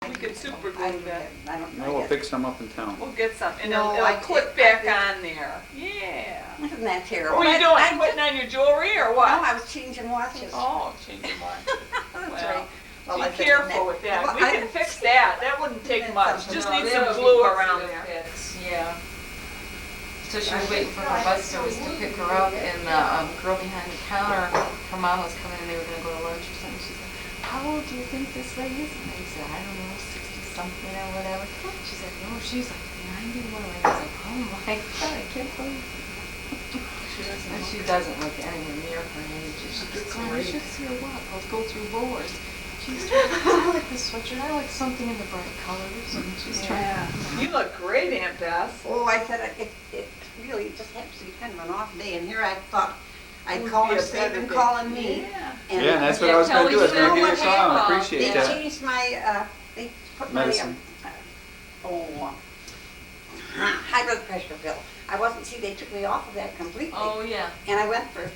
We could super glue that. I don't know. No, we'll pick some up in town. We'll get some, and No, it'll I clip did- back I on there. Yeah. Isn't that terrible? What are you I doing? Putting on your jewelry or No, what? I was changing watches. Oh, changing watches. That's Well, right. Well, I be said careful with that. Well, We can fix that. That wouldn't take much. Just need some That'll be glue easy around to there. fix, yeah. So she was waiting for her bus service to pick her up, and the girl behind the counter, her mom was coming and they were gonna go to lunch or something. She said, "How old do you think this lady is?" And I said, "I don't know, 60-something or whatever." She said, "No, she's like 91." I was like, "Oh my God, I can't believe it." And she doesn't look anywhere near her age. She gets on, you should see her walk. I'll go through wars. She's trying, I like this sweatshirt. I like something in the bright colors. And she's Yeah. You look great, Aunt Bess. Oh, I said it really just happens to be kind of an off day, and here I thought I'd Would call be her, a save better them day. calling me. Yeah. And Yeah, and that's what I was gonna do, I was gonna give you a call, I appreciate they that. changed my, they put my, Medicine. high blood pressure pill. I wasn't, see, they took me off of that completely. Oh, yeah. And I went for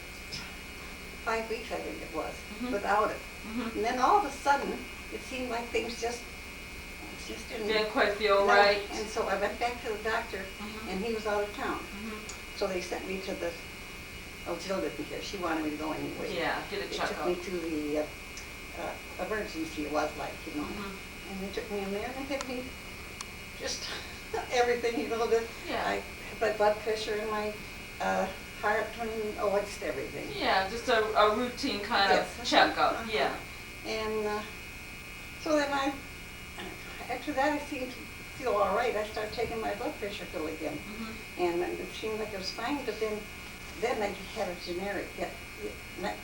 5 weeks, I think it was, Mhm. without it. Mhm. And then all of a sudden, it seemed like things just didn't. Didn't quite feel No. right. And so I went back to the doctor, Mhm. and he was out of town. Mhm. So they sent me to the, oh, Jill didn't care, she wanted me to go anyway. Yeah, get a They checkup. took me to the emergency, it was like, you know. Mhm. And they took me in there and they had me just everything, you know, Yeah. my blood pressure and my heart, and, oh, just everything. Yeah, just a routine kind of Yes. checkup, Uh-huh. yeah. And so then after that I seemed to feel all right. I started taking my blood pressure pill again. Mhm. And it seemed like it was fine, but then I had a generic.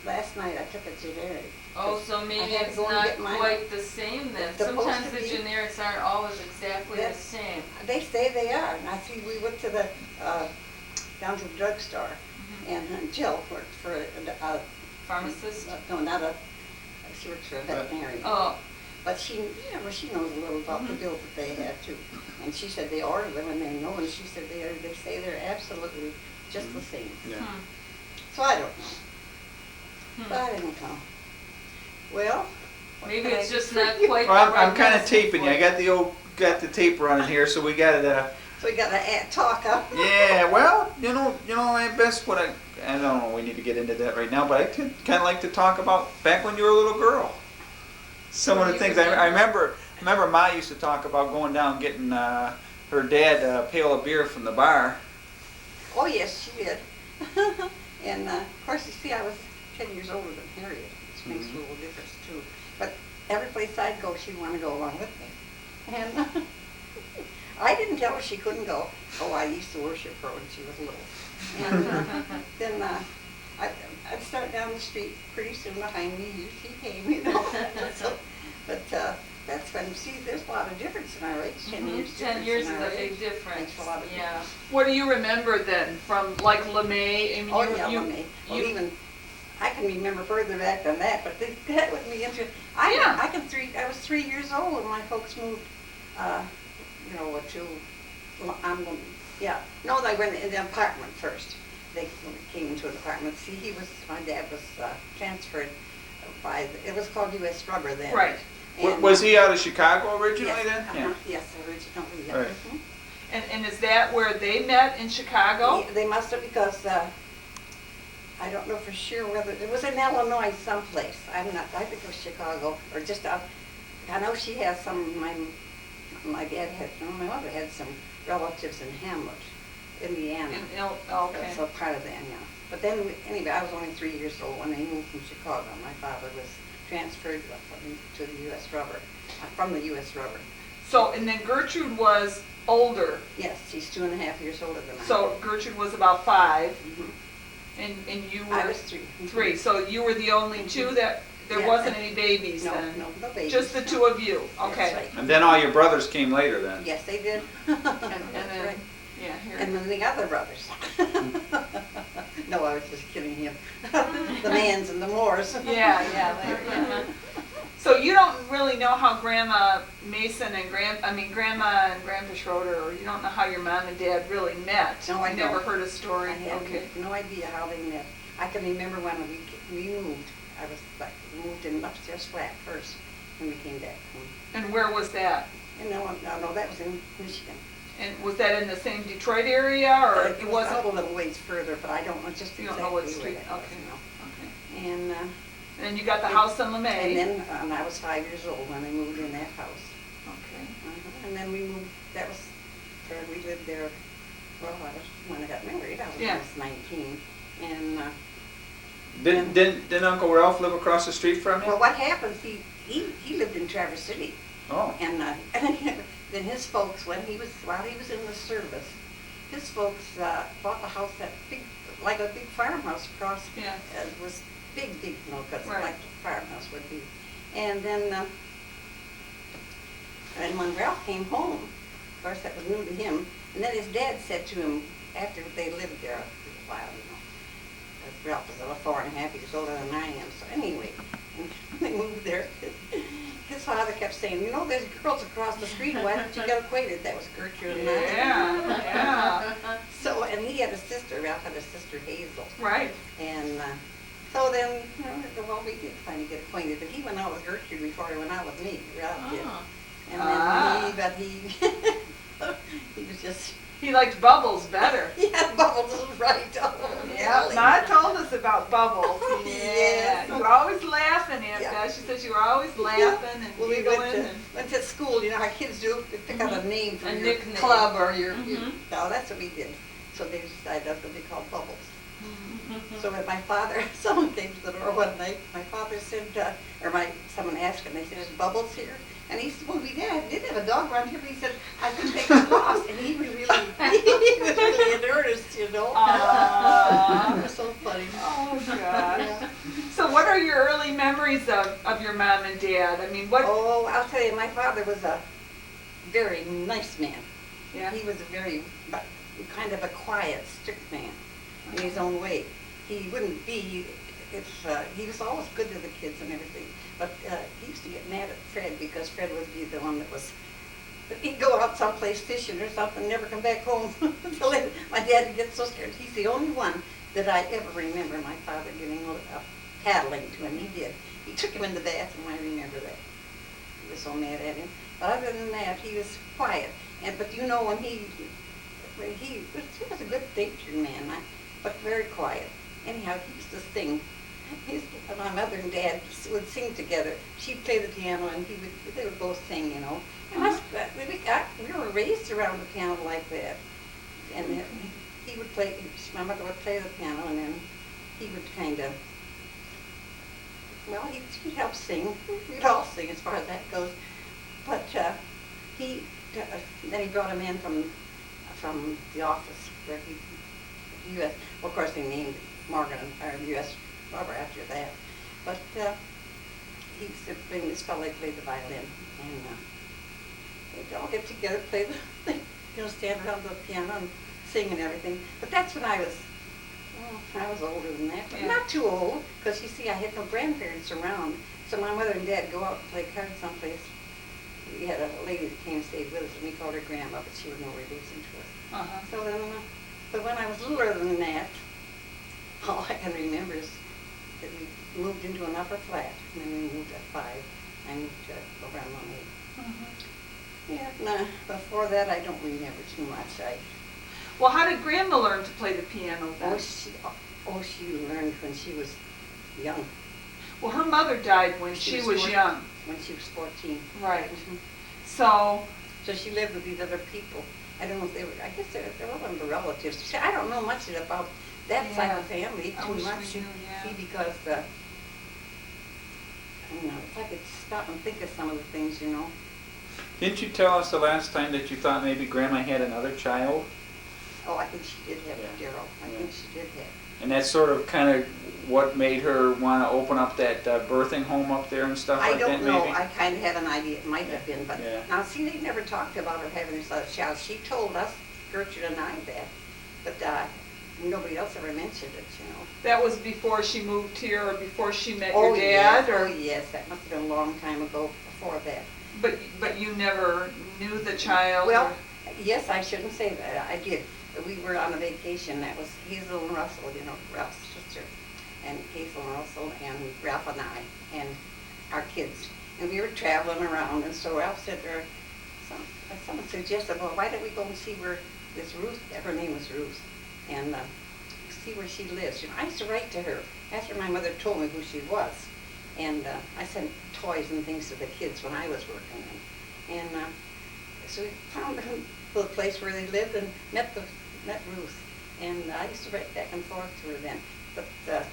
Last night I took a generic. Oh, so I maybe had to it's go and not get mine. quite the same then. It's supposed Sometimes to the be. generics aren't always exactly the That's- same. They say they are. And I see we went to the, down to the drugstore, Mhm. and Jill worked for a Pharmacist? no, not a, she works for a veterinarian. Oh, But she, she knows a little about the Mhm. bills that they have too. And she said they order them and they know, and she said they say they're absolutely just the same. Yeah. hmm. So I don't know. Hmm. But anyhow, well. what Maybe can I it's do just for not you? quite Well, the right I'm kinda medicine taping for you, I got the tape running here, so we gotta, So we gotta talk up. yeah, well, you know, Aunt Bess, what I don't know, we need to get into that right now, but I kinda like to talk about back when you were a little girl. Some of the things, I remember Ma used to talk about going down and getting, her dad a pail of beer from the bar. Oh, yes, she did. And of course, you see, I was 10 years older than Harriet, which makes a little difference too. But every place I'd go, she'd want to go along with me. And I didn't tell her she couldn't go. Oh, I used to worship her when she was little. And then I'd start down the street, pretty soon behind me, here she came, you know. So, but that's when, see, there's a lot of difference in our age, 10 Mhm. years 10 difference years in is our a big age. difference, Makes a lot of yeah. What do you remember then from like LeMay? I mean, Oh, yeah, you, Lemay. Well, you- even, I can remember further back than that, but that would be interesting. Yeah. I was 3 years old when my folks moved, to, no, they went in the apartment first. They came into an apartment. See, my dad was transferred it was called U.S. Rubber then. Right. And, Was he out of Chicago originally yes, then? Yes, originally, yeah. Right. Mhm. and is that where they met in Chicago? Yeah, they must have, because I don't know for sure whether, it was in Illinois someplace. I think it was Chicago, or just out. I know she has some, my dad had, no, my mother had some relatives in Hamlet, Indiana. Okay. So part of that, yeah. But then, anyway, I was only 3 years old when they moved from Chicago. My father was transferred to the U.S. Rubber, from the U.S. Rubber. So, and then Gertrude was older. Yes, she's 2.5 years older than I. So Gertrude was about 5, Mhm. and you were I was 3. 3. So you were the only two that there Yeah. wasn't any babies No, then. no babies. Just the no. two of you. That's Okay. right. And then all your brothers came later then? Yes, they did. And That's then right. yeah, here. And then the other brothers. No, I was just kidding him. The Mans and the Moores. Yeah. So you don't really know how Grandma Mason and Grandma and Grandpa Schroeder, or you don't know how your mom and dad really met. No, I You never don't. heard a story. I had Okay. no idea how they met. I can remember when we moved. I was like moved in an upstairs flat first, when we came back home. And where was that? And no, that was in Michigan. And was that in the same Detroit area, or It it was wasn't? a little ways further, but I don't know just You exactly don't know what where street? that was, Okay. no. Okay. And, And you got the house in LeMay. and then I was 5 years old when we moved in that house. Okay. And then we moved, that was, we lived there, well, when I got married, I was Yeah. almost 19. And, Didn't Uncle Ralph live across the street from you? well, what happens, he lived in Traverse City. Oh. And then his folks, while he was in the service, his folks bought the house, that big, like a big farmhouse across. Yeah. It was big, you know, because Right. like the farmhouse would be. And then, and when Ralph came home, of course that was new to him, and then his dad said to him, after they lived there a while, you know, 'cause Ralph was about 4.5 years older than I am, so anyway, when they moved there, his father kept saying, you know, there's girls across the street, why don't you get acquainted? That was Gertrude and I. Yeah, yeah. So, and he had a sister, Ralph had a sister, Hazel. Right. And so then, you know, well, we did finally get acquainted, but he went out with Gertrude before he went out with me, Ralph did. Ah. And then but he, he was just, He liked Bubbles better. he had Bubbles right. Oh, Yeah, golly. Ma told us about Bubbles. Yeah, Yes. you were always laughing, Aunt Yeah. Bess. She said you were always laughing and Well, we giggling. went to school, you know how kids do, they pick out a name for A your nickname. club or your, Mhm. no, that's what we did. So they decided that's what we called Bubbles. Mm-hmm. So when my father, someone came to the door one night, my father said, someone asked him, they said, is Bubbles here? And he said, well, we did have a dog around here, but he said, I think they got lost. And he was really, he was really in earnest, you know. Aw. It was so funny. Oh, gosh. So what are your early memories of your mom and dad? I mean, what? Oh, I'll tell you, my father was a very nice man. Yeah. He was a very, kind of a quiet, strict man in his own way. He wouldn't be, he was always good to the kids and everything. But he used to get mad at Fred because Fred would be the one that was, he'd go out someplace fishing or something, never come back home. So then my dad would get so scared. He's the only one that I ever remember my father giving a paddling to him. He did. He took him in the bathroom, I remember that. He was so mad at him. But other than that, he was quiet. But you know, he was a good natured man, but very quiet. Anyhow, he used to sing. My mother and dad would sing together. She'd play the piano, and they would both sing, you know. And we were raised around the piano like that. And he would play. My mother would play the piano, and then he would kind of. Well, he'd help sing. We'd all sing as far as that goes. But then he brought a man from the office where the U.S. Well, of course, they named Morgan or the U.S. Rubber after that. But he used to bring this fellow to play the violin, and they'd all get together, play stand around the piano and sing and everything. But that's when I was older than that, but Yeah. not too old, because you see, I had no grandparents around. So my mother and dad go out and play cards someplace. We had a lady that came and stayed with us, and we called her Grandma, but she was no relation to us. Uh-huh. So then, but when I was littler than that, all I can remember is that we moved into an upper flat, and then we moved at 5. I moved over on 1-8. Yeah, no, before that, I don't remember too much. Well, how did Grandma learn to play the piano then? She learned when she was young, Well, her mother died when she was 14. young. When she was 14. Right. Mhm. So, So she lived with these other people. I don't know if they were, I guess they're one of the relatives. See, I don't know much about that side of the Yeah. family I too wish we much. knew, yeah. See, because, I don't know, if I could stop and think of some of the things, you know. Didn't you tell us the last time that you thought maybe Grandma had another child? Oh, I think she did have Yeah. Daryl. I think she did have. And that's sort of kind of what made her want to open up that birthing home up there and stuff I like that, don't maybe? know. I kind of have an idea. It might have been, but Yeah. now see, they never talked about her having this other child. She told us, Gertrude and I, that, but nobody else ever mentioned it, you know. that was before she moved here or before she met Oh, your dad? yes. Or, Oh, yes, that must have been a long time ago before that. But you never knew the child? Well, or- yes, I shouldn't say that. I did. We were on a vacation. That was Hazel and Russell, you know, Ralph's sister, and Hazel and Russell and Ralph and I and our kids. and we were traveling around, and so Ralph said to her, someone suggested, well, why don't we go and see where this Ruth, her name was Ruth, and see where she lives. You know, I used to write to her after my mother told me who she was, and I sent toys and things to the kids when I was working, and so we found a little place where they lived and met Ruth, and I used to write back and forth to her then, but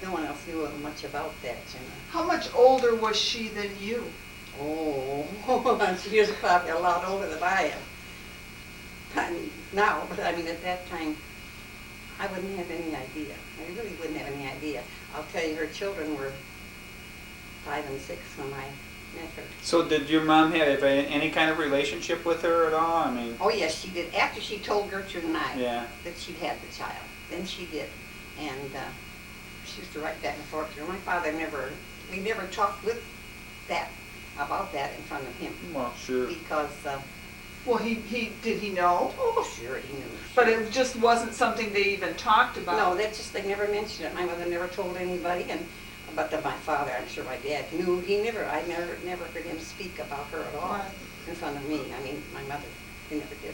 no one else knew much about that, you know. How much older was she than you? Oh, she was probably a lot older than I am now, but I mean at that time, I wouldn't have any idea. I really wouldn't have any idea. I'll tell you, her children were 5 and 6 when I met her. So did your mom have any kind of relationship with her at all? I mean. Oh yes, she did. After she told Gertrude and I Yeah. that she'd had the child, then she did, and she used to write back and forth to her. My father we never talked about that in front of him. Well, sure. Because, Well, did he know? oh, sure, he knew. But it just wasn't something they even talked about. No, they never mentioned it. My mother never told anybody, but my father, I'm sure my dad knew. I never heard him speak about her at all Right. in front of me. I mean, my mother, he never did.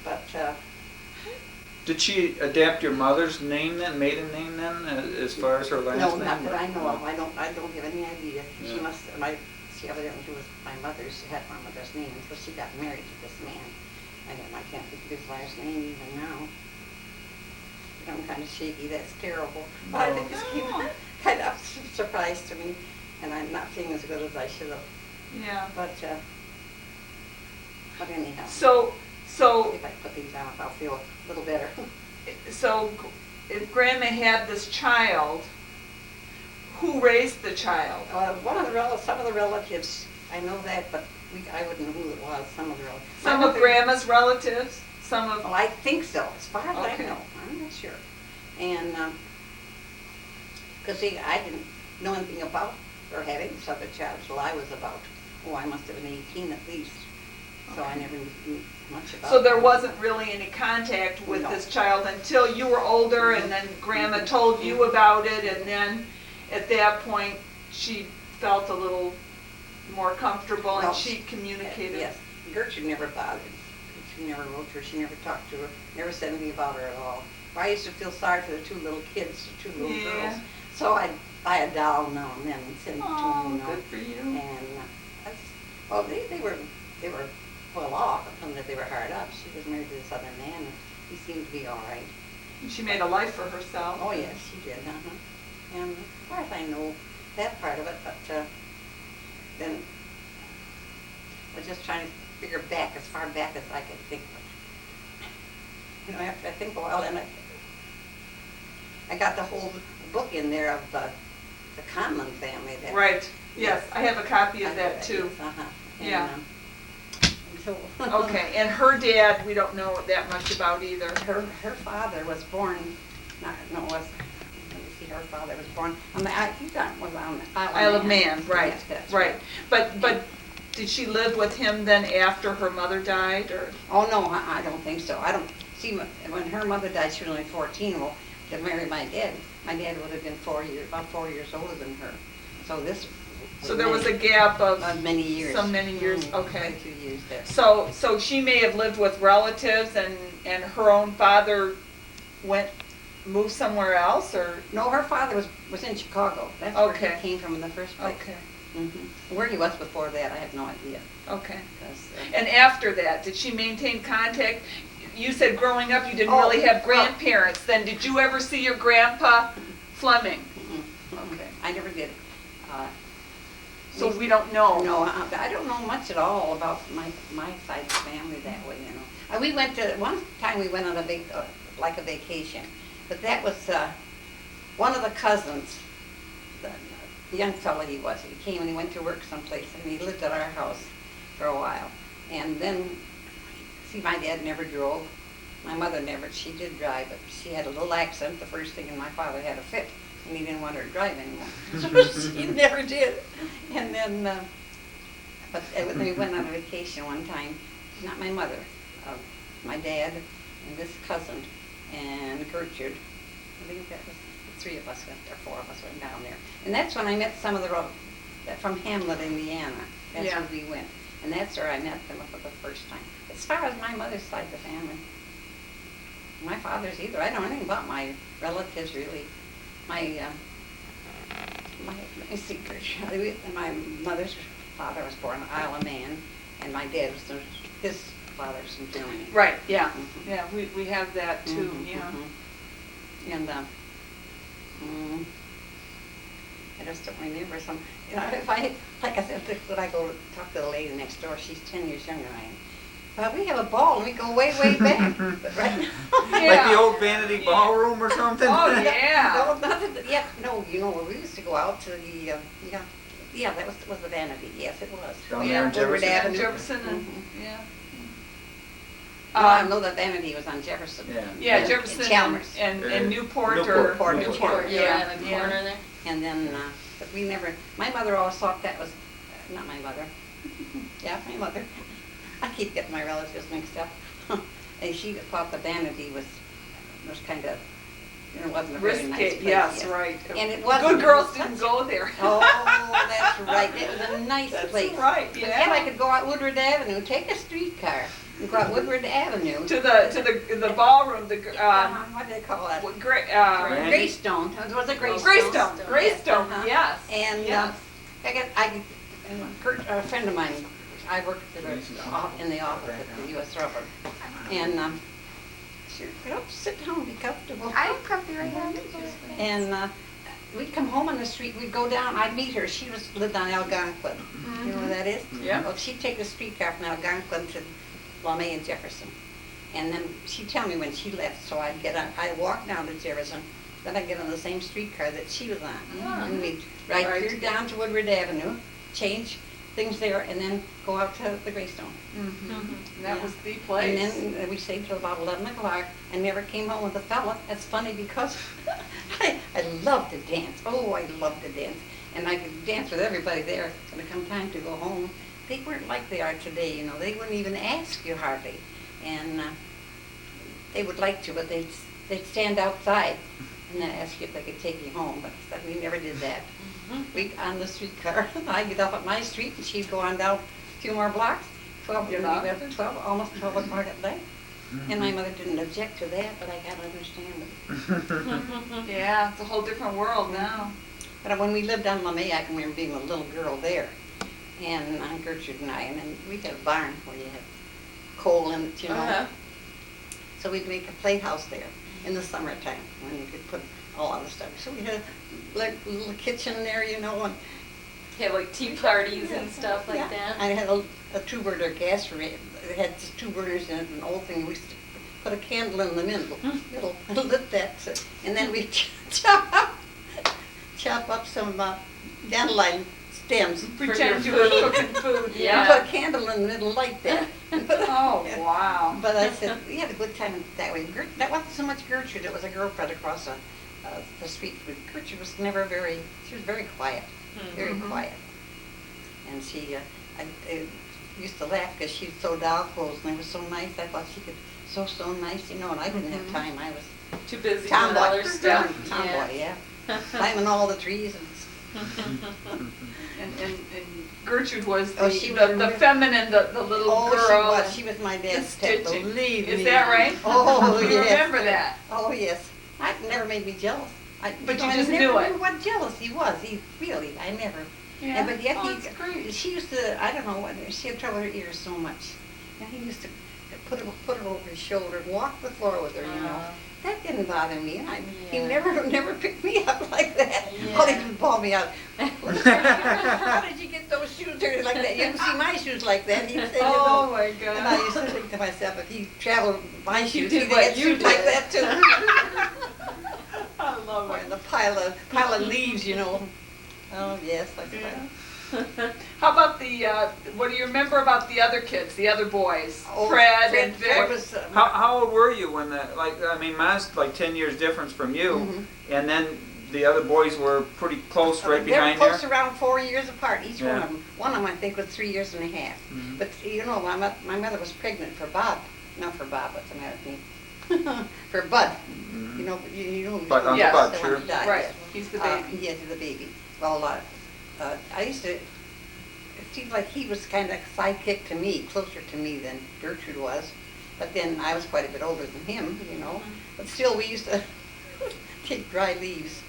But, Did she adapt your mother's name then, maiden name then, as far as her last no, name? not that I know of. I don't have any idea. Yeah. She evidently was my mother's name until she got married to this man. I can't think of his last name even now. I'm kind of shaky, that's terrible. But I think this came kind of surprise to me, and I'm not feeling as good as I should have. Yeah. But anyhow. So If I put these on, I'll feel a little better. So if Grandma had this child, who raised the child? Some of the relatives, I know that, but I wouldn't know who it was, some of the relatives. Some of Grandma's relatives? Some of... Well, I think so, as far as I Okay. know. I'm not sure. And, because see, I didn't know anything about her having this other child till I was about, I must have been 18 at least. So I never knew much about So there her. wasn't really any contact with No. this child until you were older, and then Grandma told you about it, and then at that point she felt a little more comfortable Well, and she communicated. Yes, Gertrude never bothered. Gertrude never wrote to her, she never talked to her, never said anything about her at all. I used to feel sorry for the 2 little kids, the 2 little Yeah. girls. So I'd buy a doll now and then and send it to them, Oh, you know. good for you. And they were well off, and that they were hard up. She was married to this other man, and he seemed to be all right. She made a life for herself. Oh yes, she did, And as far as I know, that part of it, but then I was just trying to figure back as far back as I could think. You know, after I think a while, and I got the whole book in there of the Conlon family. Right, yes, I have a copy of that too. Yes, And, Yeah. so Okay, and her dad, we don't know that much about either. her father was born. Let me see. Her father was born on the Isle of Man, right, Yes, that's right. But did she live with him then after her mother died, or? Oh no, I don't think so. I don't see when her mother died. She was only 14. Well, to marry my dad would have been about 4 years older than her. So this. So there was a gap of many years. So many years, okay. Quite a few years there. So she may have lived with relatives, and her own father moved somewhere else, or? No, her father was in Chicago. That's where Okay. he came from in the first place. Okay, Where he was before that, I have no idea. okay. 'Cause, And after that, did she maintain contact? You said growing up you didn't Oh, really have well- grandparents. Then did you ever see your grandpa Fleming? Okay. I never did. So we don't know. No, I don't know much at all about my side of the family that way, you know. We went to, one time we went on like a vacation, but that was one of the cousins, the young fella he came and he went to work someplace and he lived at our house for a while. And then, see, my dad never drove. My mother never, she did drive, but she had a little accident the first thing, and my father had a fit, and he didn't want her to drive anymore. So she never did. And then, but we went on a vacation one time, not my mother, my dad, and this cousin, and Gertrude. I think that was the 3 of us went, or 4 of us went down there. And that's when I met some of the from Hamlet, Indiana. That's Yeah. where we went. And that's where I met them for the first time. As far as my mother's side of the family, my father's either. I don't know anything about my relatives really. My secret. My mother's father was born in Isle of Man, and my dad was his father's in Germany. Right, yeah, Mhm. yeah, we have that too, Mhm, yeah. mhm. And I just don't remember some. You know, if I, like I said, when I go talk to the lady next door, she's 10 years younger than I am. But we have a ball and we go way, way back. But right now, Like the old vanity ballroom or something? Oh, yeah. no, nothing. Yeah, no. You know, we used to go out to the yeah. That was the vanity. Yes, it was. Down there in Woodward Jefferson? Avenue. Jefferson and, Mhm. yeah. I know the vanity was on Jefferson. Yeah. Yeah, And Jefferson Chalmers. and Newport Newport, or. Newport. Yeah, in the corner there. And then, but we never, my mother always thought that was, not my mother. Yeah, my mother. I keep getting my relatives mixed up. And she thought the vanity was kind of, it wasn't a very nice Risky, place. yes, right. And it wasn't. Good girls didn't go there. Oh, that's right. It was a nice That's place. right, But yeah. then I could go out Woodward Avenue, take a streetcar, and go out Woodward Avenue. To the ballroom, the, What do they call that? Randy? Greystone. It was a Greystone. Greystone, Greystone, Uh-huh. yes. And yes. A friend of mine, I worked in the office at the U.S. Rubber, and she said, "Oh, sit down, be comfortable." I'm comfy right now. And we'd come home on the street, we'd go down, I'd meet her, she lived on Algonquin. You know where that is? Yeah. Well, she'd take the streetcar from Algonquin to LaMay and Jefferson. And then she'd tell me when she left, so I'd walk down to Jefferson, then I'd get on the same streetcar that she was on. And we'd ride Right. clear down to Woodward Avenue, change things there, and then go out to the Greystone. Mhm. That Yeah. was the place. And then we stayed till about 11 o'clock and never came home with a fella. That's funny because I love to dance. Oh, I love to dance. And I could dance with everybody there. When it come time to go home, they weren't like they are today, you know. They wouldn't even ask you hardly. And they would like to, but they'd stand outside and then ask you if they could take you home. But we never did that. We on the streetcar. I'd get off at my street and she'd go on down a few more blocks. 12, Get we off. left at 12, almost 12 o'clock at night. And my mother didn't object to that, but I can't understand it. Yeah, it's a whole different world now. But when we lived on LaMay, I can remember being a little girl there. And Gertrude and I, and then we had a barn where you had coal in it, you know. Uh-huh. So we'd make a playhouse there in the summertime when you could put a lot of stuff. So we had a little kitchen there, you know, and Have like tea parties and stuff like yeah. that. I had a two-burner gas rig. It had just 2 burners in it, an old thing. We used to put a candle in the middle, lit that, and then we chop up some dandelion stems. Pretend you were cooking food, And yeah. put a candle in the middle, light that. Oh, wow. But I said, we had a good time that way. That wasn't so much Gertrude, it was a girlfriend across the street. But Gertrude was never she was very quiet, very quiet. And she, I used to laugh because she'd sew doll clothes and they were so nice. I thought she could sew so nice, you know, and I didn't have time. I was Too busy doing tomboy. other stuff. Tomboy, yeah. Climbing all the trees and And Gertrude was Oh, the, she was the feminine, the little oh, girl. she was my dad's the pet, stitching. believe Is me. that right? Oh, You yes. remember that? Oh, yes. It never made me jealous. But you I just never knew it. knew what jealousy was. I never. Yeah. And, but yet Oh, that's great. she used to, I don't know, she had trouble with her ears so much. And he used to put her over his shoulder and walk the floor with her, you know. That didn't bother me. And he Yeah. never picked me up like that. Yeah. All he did was ball me out. How did you get those shoes dirty like that? You didn't see my shoes like that. He'd say, Oh, my and I God. used to think to myself, if he traveled my He shoes, did he'd what get you shoes like did. that too. I love Or it. in the pile of leaves, you know. Oh, yes, that's Yeah. fine. How about what do you remember about the other kids, the other boys? Oh, Fred and Vic? Fred was, How old were you when I mean, mine's like 10 years difference from you, Mhm. and then the other boys were pretty close right they were behind close there? around 4 years apart, each one Yeah. of them. One of them, I think, was 3 years and a half. Mhm. But, you know, my mother was pregnant for Bob. Not for Bob, what's the matter with me? For Bud. Mhm. You know, Bud, who Uncle Yes. Bud, the one sure. who died, Right, yes. he's the baby. Yes, he's the baby. Well, I used to, it seemed like he was kind of sidekick to me, closer to me than Gertrude was. But then I was quite a bit older than him, you know. But still, we used to take dry leaves.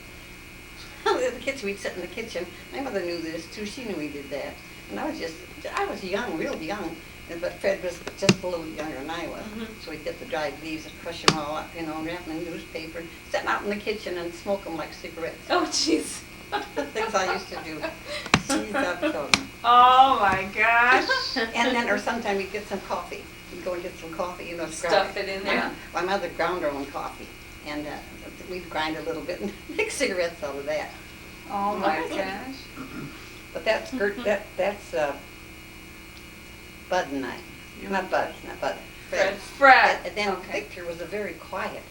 The kids, we'd sit in the kitchen. My mother knew this too. She knew we did that. And I was young, real young. But Fred was just a little younger than I was. So we'd get the dried leaves and crush them all up, you know, and wrap them in newspaper, sitting out in the kitchen and smoke them like cigarettes. Oh, jeez. The things I used to do. Geez, I've told them. Oh my gosh. And then, or sometime we'd get some coffee. We'd go and get some coffee, you know. Stuff it in there. Yeah. My mother ground her own coffee. And we'd grind a little bit and make cigarettes out of that. Oh my gosh. But that's Bud and I. Not Bud. Fred. Fred. And then Okay. Victor was a very quiet.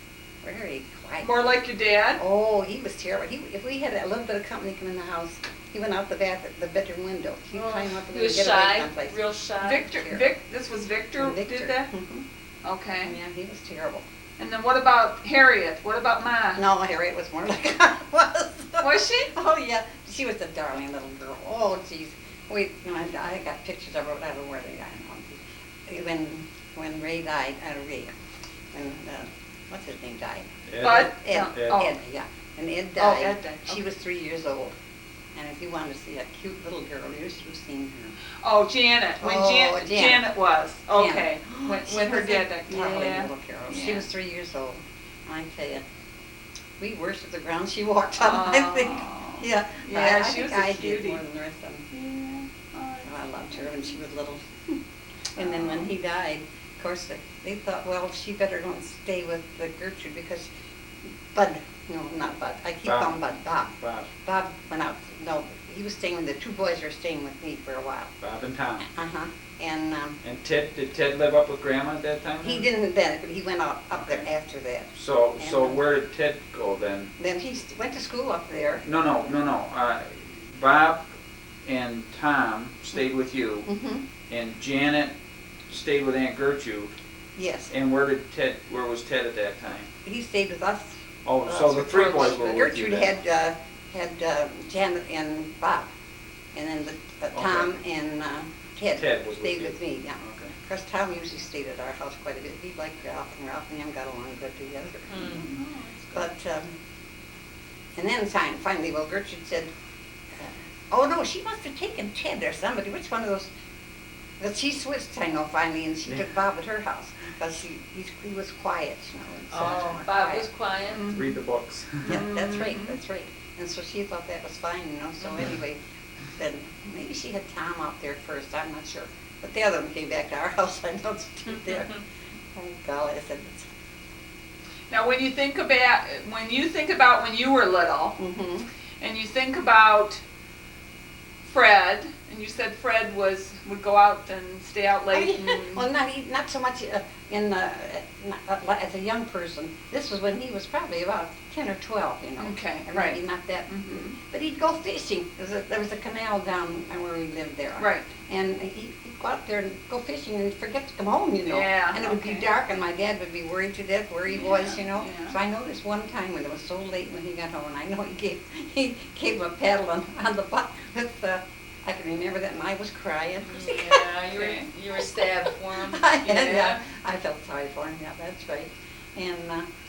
More like your dad? Oh, he was terrible. If we had a little bit of company come in the house, he went out the bedroom window. He'd climb up He and was get away shy, someplace. real shy. This was Victor did that? Okay. Yeah, he was terrible. And then what about Harriet? What about Ma? No, Harriet was more like I was. Was she? Oh, yeah. She was a darling little girl. Oh, jeez. I got pictures of her, but I don't know where they are. When Ray died, when, what's his name died? Bud? Ed. Ed. Oh. Ed, yeah. When Ed Oh, died, Ed died. she was 3 years old. And if you wanted to see a cute little girl, you should have seen her. Oh, Janet. When Oh, Janet was. Okay. Janet. When her dad died. Darling Yeah. little girl. She Yeah. was 3 years old. I tell you, we worshipped the ground she walked on, I think. Oh. Yeah. Yeah, I she think was a I did cutie. more than the rest of them. Yeah. Oh, Oh, I loved her when she was little. And then when he died, of course, they thought, well, she better don't stay with the Gertrude because Bud, no, not Bud, I keep Bob. calling Bud, Bob. Bob. Bob went out, no, he was staying with, the two boys were staying with me for a while. Bob and Tom. Uh-huh. And And did Ted live up with Grandma at that time? he didn't then, but he went out up there after that. So And, where did Ted go then? Then he went to school up there. No. Bob and Tom stayed with you, Mm-hmm. and Janet stayed with Aunt Gertrude. Yes. And where was Ted at that time? He stayed with us. Oh, so the three boys were with you Gertrude then. had Janet and Bob, and then Tom and Ted was with stayed you. with me, yeah. Okay. Of course, Tom usually stayed at our house quite a bit. He liked Ralph, and Ralph and him got along good together. But, and then finally, well, Gertrude said, oh no, she must have taken Ted or somebody, which one of those, but she switched, I know, finally, and she took Bob at her house, because he was quiet, you know. And so Oh, much Bob quiet. was quiet. Read the books. Yeah, that's right. And so she thought that was fine, you know, so anyway, then maybe she had Tom out there first, I'm not sure. But the other one came back to our house, I know she did there. Oh golly, I said, Now, when you think about when you were little, mm-hmm. and you think about Fred, and you said Fred would go out and stay out late. And, Well, not so much as a young person. This was when he was probably about 10 or 12, you know. Okay, Or right. Maybe not that. Mhm. But he'd go fishing. There was a canal down where we lived there. Right. And he'd go out there and go fishing and forget to come home, you know. Yeah, And it would be okay. dark, and my dad would be worried to death where he was, you know. Yeah. So I noticed one time when it was so late when he got home, and I know he gave him a paddle on the butt with I can remember that, and I was crying. Yeah, you were stabbed for him. Yeah, I felt sorry for him. Yeah, that's right. And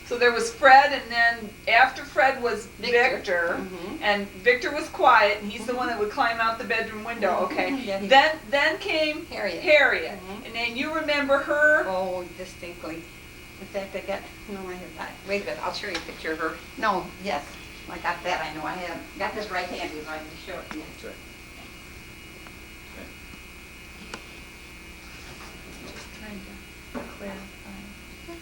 so there was Fred, and then after Fred was Victor, Mhm. and Victor was quiet, and he's the one that would climb out the bedroom window. Okay. Yeah, he- Then came Harriet. Harriet, and then you remember her. Oh, distinctly. In fact, wait a minute. I'll show you a picture of her. No, yes, I got that. I know. I have got this right handy, so I can show it to you. That's right. Trying to clarify.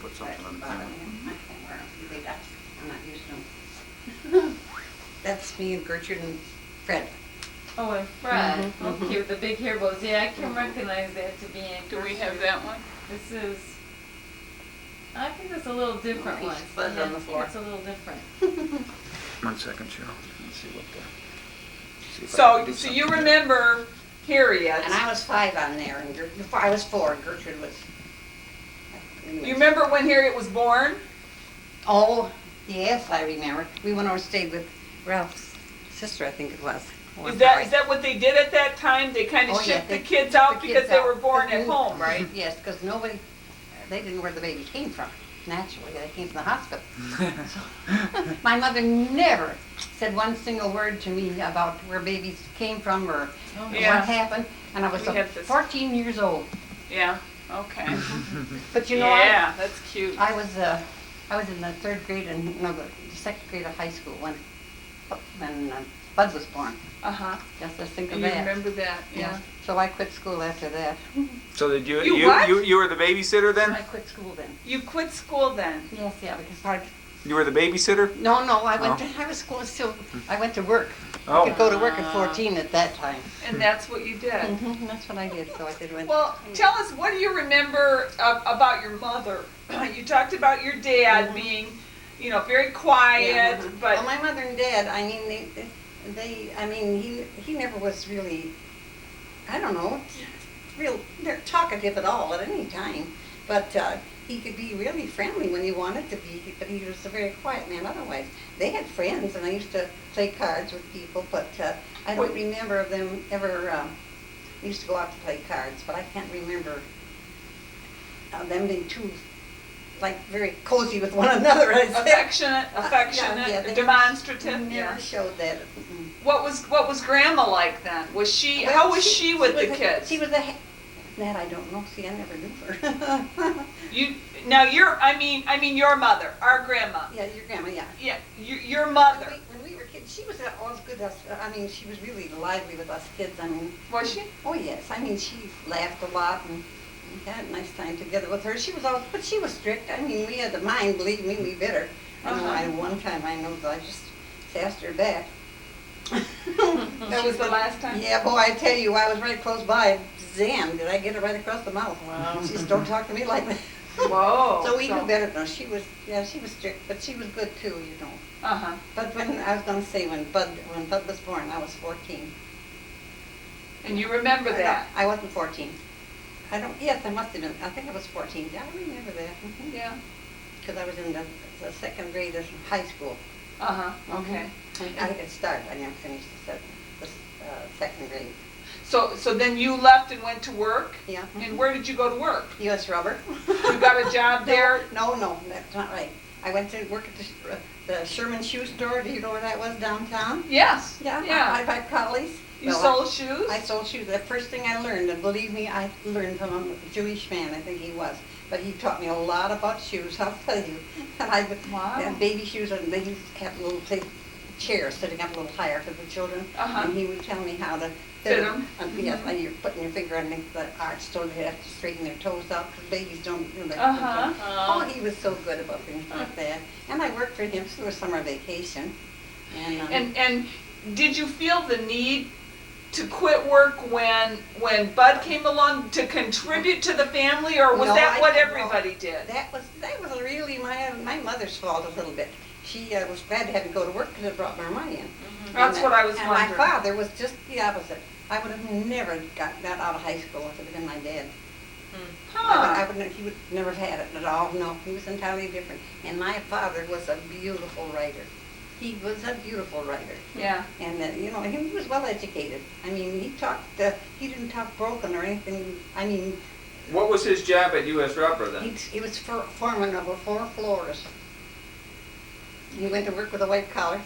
Put Right, something on the bottom camera. here. I can't wear them. You think I'm not used to them. That's me and Gertrude and Fred. Oh, and Fred. Mhm, Oh, mhm. cute, the big hair bows. Yeah, I can recognize that to be Aunt Do we Gertrude. have that one? This is, I think it's a little different piece one. of fuzz Yeah, on the I think floor. it's a little different. 1 second, Cheryl. Let's see what see if I So can do you something here. remember Harriet. And I was 5 on there, and I was 4, and Gertrude was. You remember when Harriet was born? Oh, yes, I remember. We went over and stayed with Ralph's sister, I think it was. Is that what they did at that time? They kind of Oh, yeah, shipped the they kids shipped out the because kids they out. were born at home, right? Yes, because they didn't know where the baby came from. Naturally, they came from the hospital. So, my mother never said one single word to me about where babies came from or Yeah. what happened. And I was We have this- 14 years old. Yeah, okay. But you know, Yeah, that's cute. I was in the third grade and no, the second grade of high school when Bud was born. Uh-huh. Just to think of And you that. remember that, yeah. So I quit school after that. So did you, You what? you were the babysitter I then? quit school then. You quit school then? Yes, yeah, because You were the babysitter? no, I went Oh. I was school still. I went to work. Oh. I could go to work at 14 at that time. And that's what you did? That's what I did. So I did went. Well, tell us, what do you remember about your mother? You talked about your dad being, very quiet, but... Well, my mother and dad, I mean, I mean, he never was really, I don't know, real talkative at all at any time. But he could be really friendly when he wanted to be, but he was a very quiet man otherwise. They had friends, and I used to play cards with people, but I don't remember of them ever, we used to go out to play cards, but I can't remember them being too, like, very cozy with one another, I'd say. Affectionate, they demonstrative. never Yeah. showed that. Mm-mm. What was Grandma like then? How was she with the kids? She was that I don't know. See, I never knew her. I mean your mother, our grandma. Yeah, your grandma, yeah. Yeah, your mother. When we were kids, she was always good to us. I mean, she was really lively with us kids. I mean, Was she? oh yes. I mean, she laughed a lot and we had a nice time together with her. She was always, but she was strict. I mean, we had the mind, believe me, we bit her. I know, one time I know that I just sassed her back. That was the last time? Yeah, boy, I tell you, I was right close by. Zam, did I get her right across the mouth? Wow. She just don't talk to me like that. Whoa. So we knew better. No, she was strict, but she was good too, Uh-huh. But when I was going to say when Bud was born, I was 14. And you remember that? I wasn't 14. Yes, I must have been. I think I was 14. Yeah, I remember that. Yeah. Because I was in the second grade of high school. Uh-huh, okay. I had started. I never finished the second grade. So then you left and went to work? Yeah. And where did you go to work? U.S. Rubber. You got a job there? No, that's not right. I went to work at the Sherman Shoe Store. Do you know where that was downtown? Yes. Yeah. Yeah. I buy collies. You sold shoes? I sold shoes. The first thing I learned, and believe me, I learned from a Jewish man, I think he was. But he taught me a lot about shoes, I'll tell you. Wow. And baby shoes, and they used to have little chairs sitting up a little higher for the children. Uh-huh. And he would tell me how to Fit 'em. Yes, and you're putting your finger underneath the arch so they have to straighten their toes out, because babies don't, Uh-huh. Oh, he was so good about things like that. And I worked for him through a summer vacation. And did you feel the need to quit work when Bud came along to contribute to the family, or was No, that what no. everybody did? That was really my mother's fault a little bit. She was glad to have me go to work because it brought more money in. That's what I was and wondering. my father was just the opposite. I would have never got that out of high school if it had been my dad. Huh. He would never have had it at all. No, he was entirely different. And my father was a beautiful writer. He was a beautiful writer. Yeah. And he was well educated. I mean, he didn't talk broken or anything. I mean, What was his job at U.S. Rubber then? he was foreman over 4 floors. He went to work with a white collar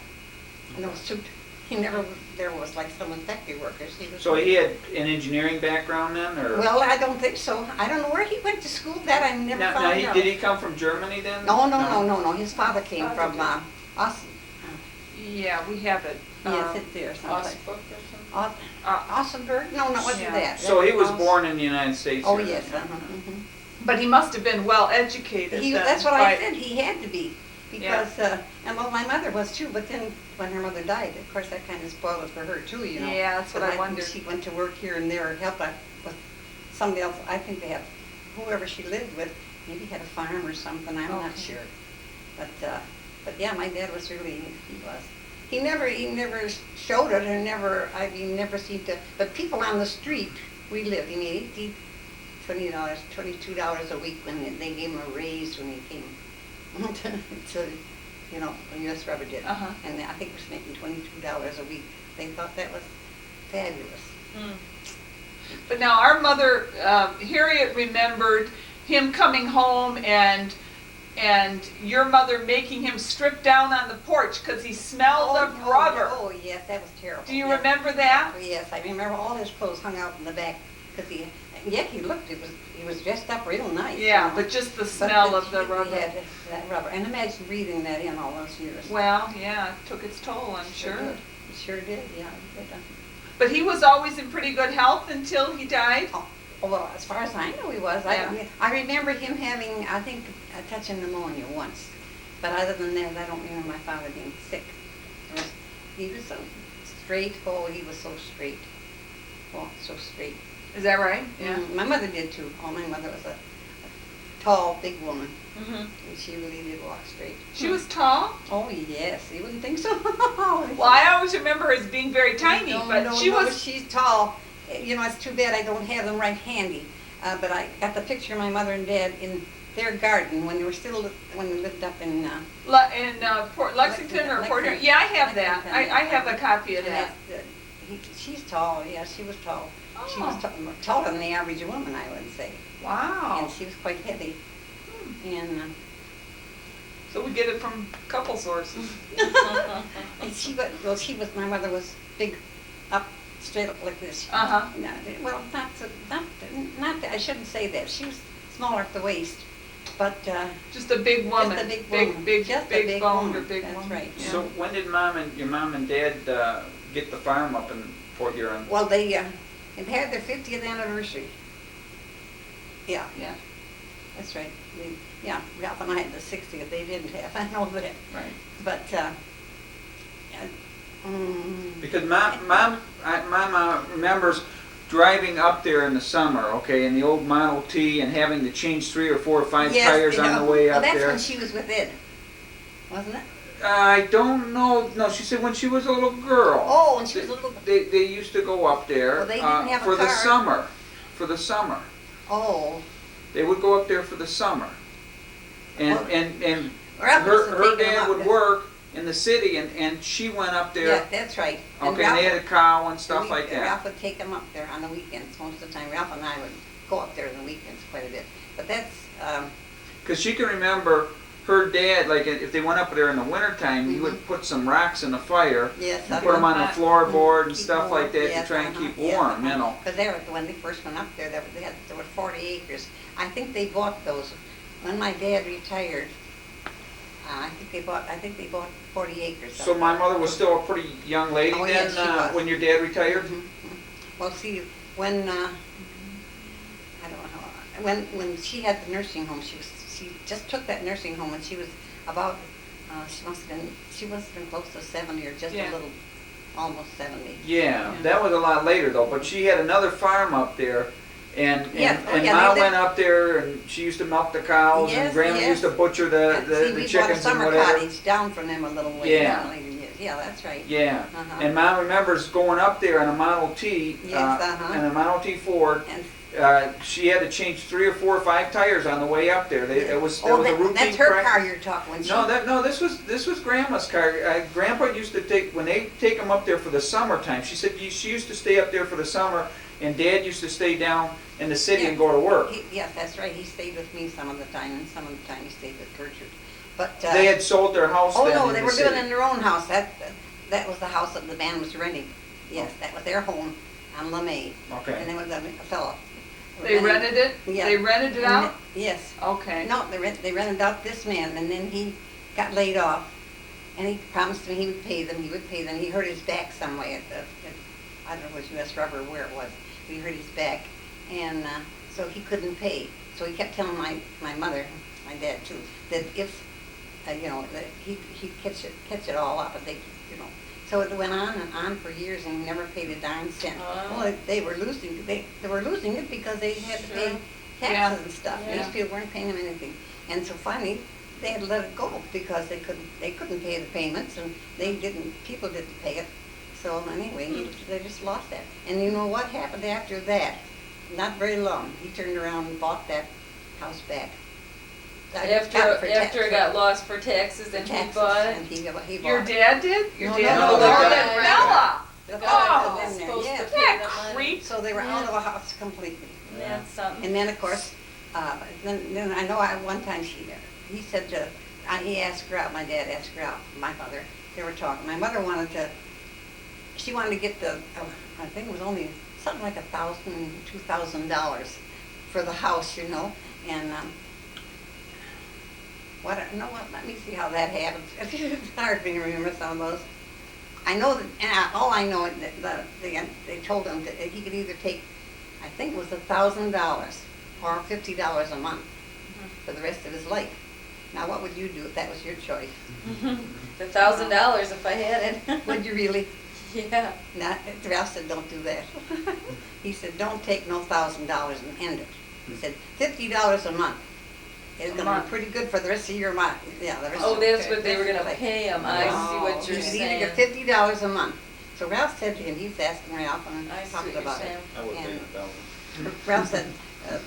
and a suit. There was like some factory workers. So he had an engineering background then, or? Well, I don't think so. I don't know where he went to school. That I never Now, found out. did he come from Germany then? No. His father came Father from did. Austin. Yeah, we have it. Yes, it's there someplace. Osbook or something? Austinburg? No, wasn't Yeah. that. So he was Aus- born in the United States. Oh, here yes. then? But he must have been well educated. then That's what by- I said. He had to be. Because, my mother was too, but then when her mother died, of course, that kind of spoiled it for her too, Yeah, that's what I wondered. She went to work here and there, helped out with somebody else. I think they had, whoever she lived with, maybe had a farm or something, I'm not Okay. sure. But yeah, my dad was really, he was. He never showed it, or never seemed to, but people on the street, we lived, he made $22 a week when they gave him a raise when he came. to, U.S. Rubber did. Uh-huh. And I think it was making $22 a week. They thought that was fabulous. But now our mother, Harriet remembered him coming home and your mother making him strip down on the porch because he smelled of rubber. Oh, yes, that was terrible. Do you Yes. remember that? Oh, yes, I remember all his clothes hung out in the back because he looked, he was dressed up real nice. Yeah, but just the smell of the He rubber. had that rubber. And imagine breathing that in all those years. Well, yeah, it took its toll, I'm sure. It sure did, yeah. It did. But he was always in pretty good health until he died? Oh, well, as far as I know, he was. Yeah. I remember him having, I think, a touch of pneumonia once. But other than that, I don't remember my father being sick. He was so straight. Oh, he was so straight. Oh, so straight. Is that right? Yeah. My mother did too. Oh, my mother was a tall, big woman. Mm-hmm. And she really did walk straight. She was tall? Oh, yes. You wouldn't think so. Well, I always remember her as being very tiny, but she was... She's tall. It's too bad I don't have them right handy. But I got the picture of my mother and dad in their garden when they lived up in... Port Lexington or Port... Yeah, I have that. I have a copy of that. She's tall. Yeah, she was tall. She was taller than the average woman, I would say. Wow. And she was quite heavy. And so we get it from a couple sources. and my mother was big, up, straight up like this. Uh-huh. Well, I shouldn't say that. She was smaller at the waist, but just a big woman. Just a big woman. Big boned or woman. big That's woman. right. Yeah. So when did your mom and dad get the farm up in Port Huron? Well, they had their 50th anniversary. Yeah. Yeah. That's right. Ralph and I had the 60th. They didn't have. I know that. Right. But Because my mom remembers driving up there in the summer, okay, in the old Model T and having to change 3 or 4 or 5 tires on the way up that's there. when she was with Ed, wasn't it? I don't know. No, she said when she was a little girl. Oh, when she was a little. They used to go up there Well, they didn't have a for the car. summer. For the summer. Oh. They would go up there for the summer. And Well, and Ralph must her have taken them dad up would there. work in the city and she went up there. Yeah, that's right. And Okay, and they had a cow and stuff like that. Ralph would take them up there on the weekends most of the time. Ralph and I would go up there on the weekends quite a bit. But that's, Because she can remember her dad, like if they went up there in the wintertime, he would put some rocks in the fire yes. and put them on the floorboard and Keep stuff warm. like that Yes, to try and keep yes, warm, you know. Because when they first went up there, there were 40 acres. I think they bought those. When my dad retired, I think they bought 40 acres. So my mother was still a pretty young lady Oh, then yes, she was. when your dad retired? Well, see, when I don't know how, when she had the nursing home, she just took that nursing home when she was about she must have been close to 70 or just Yeah. a little, almost 70. Yeah, that was a lot later though, but she had another farm up there. And Yes, oh, and yeah, Ma they went lived- up there and she used to milk the cows Yes, and Grandma yes. used to butcher the See, we bought a chickens and summer whatever. cottage down from them a little way. Yeah. in later years. Yeah, that's right. Yeah, Uh-huh. and Mom remembers going up there on a Model T, Yes, uh-huh. and a Model T Ford. And She had to change 3 or 4 or 5 tires on the way up there. It was a routine that's her practice. car you're talking. When she, No, this was Grandma's car. Grandpa used to when they take them up there for the summertime. She said she used to stay up there for the summer, and Dad used to stay down in the city and go to work. Yes, that's right. He stayed with me some of the time, and some of the time he stayed with Gertrude. But They had sold their house oh then no, in they the were city. living in their own house. That was the house that the man was renting. Yes, that was their home on LeMay. Okay. And there was a fellow. They rented it? Yeah. They rented it out? Yes. Okay. No, they rented out this man, and then he got laid off, and he promised me he would pay them. He would pay them. He hurt his back some way I don't know if it was U.S. Rubber or where it was, but he hurt his back, and so he couldn't pay. So he kept telling my mother, my dad too, that if that he'd catch it all up, and So it went on and on for years, and he never paid a darn cent. Well, they were losing. They were losing it because they had to pay taxes and stuff. Yeah. These people weren't paying them anything, and so finally they had to let it go because they couldn't pay the payments, and people didn't pay it. So anyway, they just lost that. And you know what happened after that? Not very long. He turned around and bought that house back. After it got lost for taxes and he bought it. And he bought Your it. dad did? Your No, dad? no, Oh, the that guy. Bella. The The guy Oh, was was in there, supposed yeah. to pay That the money. creep. So they were out of the house completely. That's something. And then, of course, then I know one time he said he asked her out, my dad asked her out, my mother, they were talking. My mother she wanted to get I think it was only something like $1,000, $2,000 for the house, you know, and, let me see how that happened. It's hard for me to remember some of those. I know that, and all I know is that they told him that he could either take, I think it was $1,000 or $50 a month for the rest of his life. Now, what would you do if that was your choice? The $1,000 if I had it. Would you really? Yeah. Ralph said, don't do that. He said, don't take no $1,000 and end it. He said, $50 a month is going to be pretty good for the rest of your month. Yeah, the rest Oh, of that's your what they were gonna life. pay him. I see what You you're could either saying. get $50 a month. So Ralph said to him, he's asking Ralph and I see talking what you're about it. saying. I would take And $1,000. Ralph said,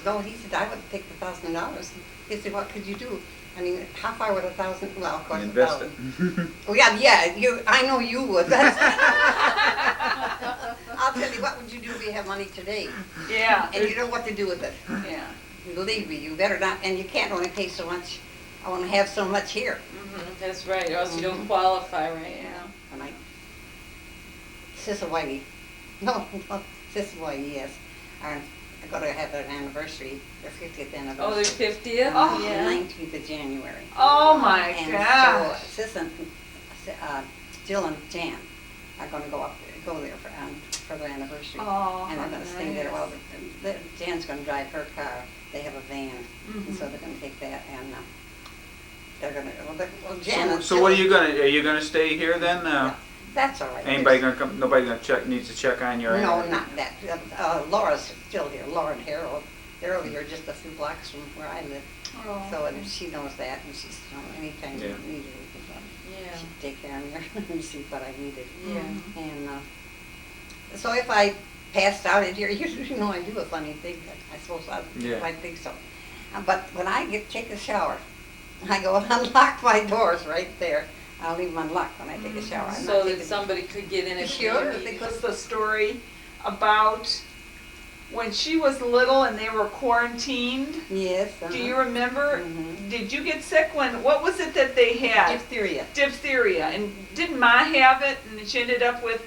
no, he said, I would take the $1,000. He said, what could you do? I mean, how far would $1,000? Well, of course, Invest it. 1,000. Oh yeah, I know you would. I'll tell you, what would you do if you have money today Yeah. and you know what to do with it? Yeah. Believe me, you better not, and you can't only pay so much. I want to have so much here. That's right, or else you don't qualify, right? Yeah. And Sis Whitey, no, Sis Whitey, yes, are going to have their anniversary, their 50th anniversary. Oh, their 50th? Oh, The Yeah. 19th of January. Oh my And gosh. so Sis and Jill and Jan are going to go there for their anniversary. Oh, And they're how going to stay there. nice. Well, Jan's going to drive her car. They have a van, and so they're going to take that, and they're going to. Well, Jan. and So what are Jill- you gonna stay here then? Yeah, that's all right. Anybody gonna come? Nobody needs to check on your. No, not that. Laura's still here. Laura and Harold. They're over here just a few blocks from where I live. Oh, So okay. and she knows that, and she's anytime Yeah. you need her, you can Yeah. she'd take care of me and see what I needed. Yeah. And so if I passed out in here, you know I do a funny thing. I suppose Yeah. I think so. But when I take a shower, I go and unlock my doors right there. I'll leave them unlocked when I take a shower. I'm So not that taking- somebody could get in if Sure. they need. It was the story about when she was little and they were quarantined. Yes. Do you remember? Mhm. Did you get sick what was it that they had? Diphtheria. Diphtheria. And didn't Ma have it and she ended up with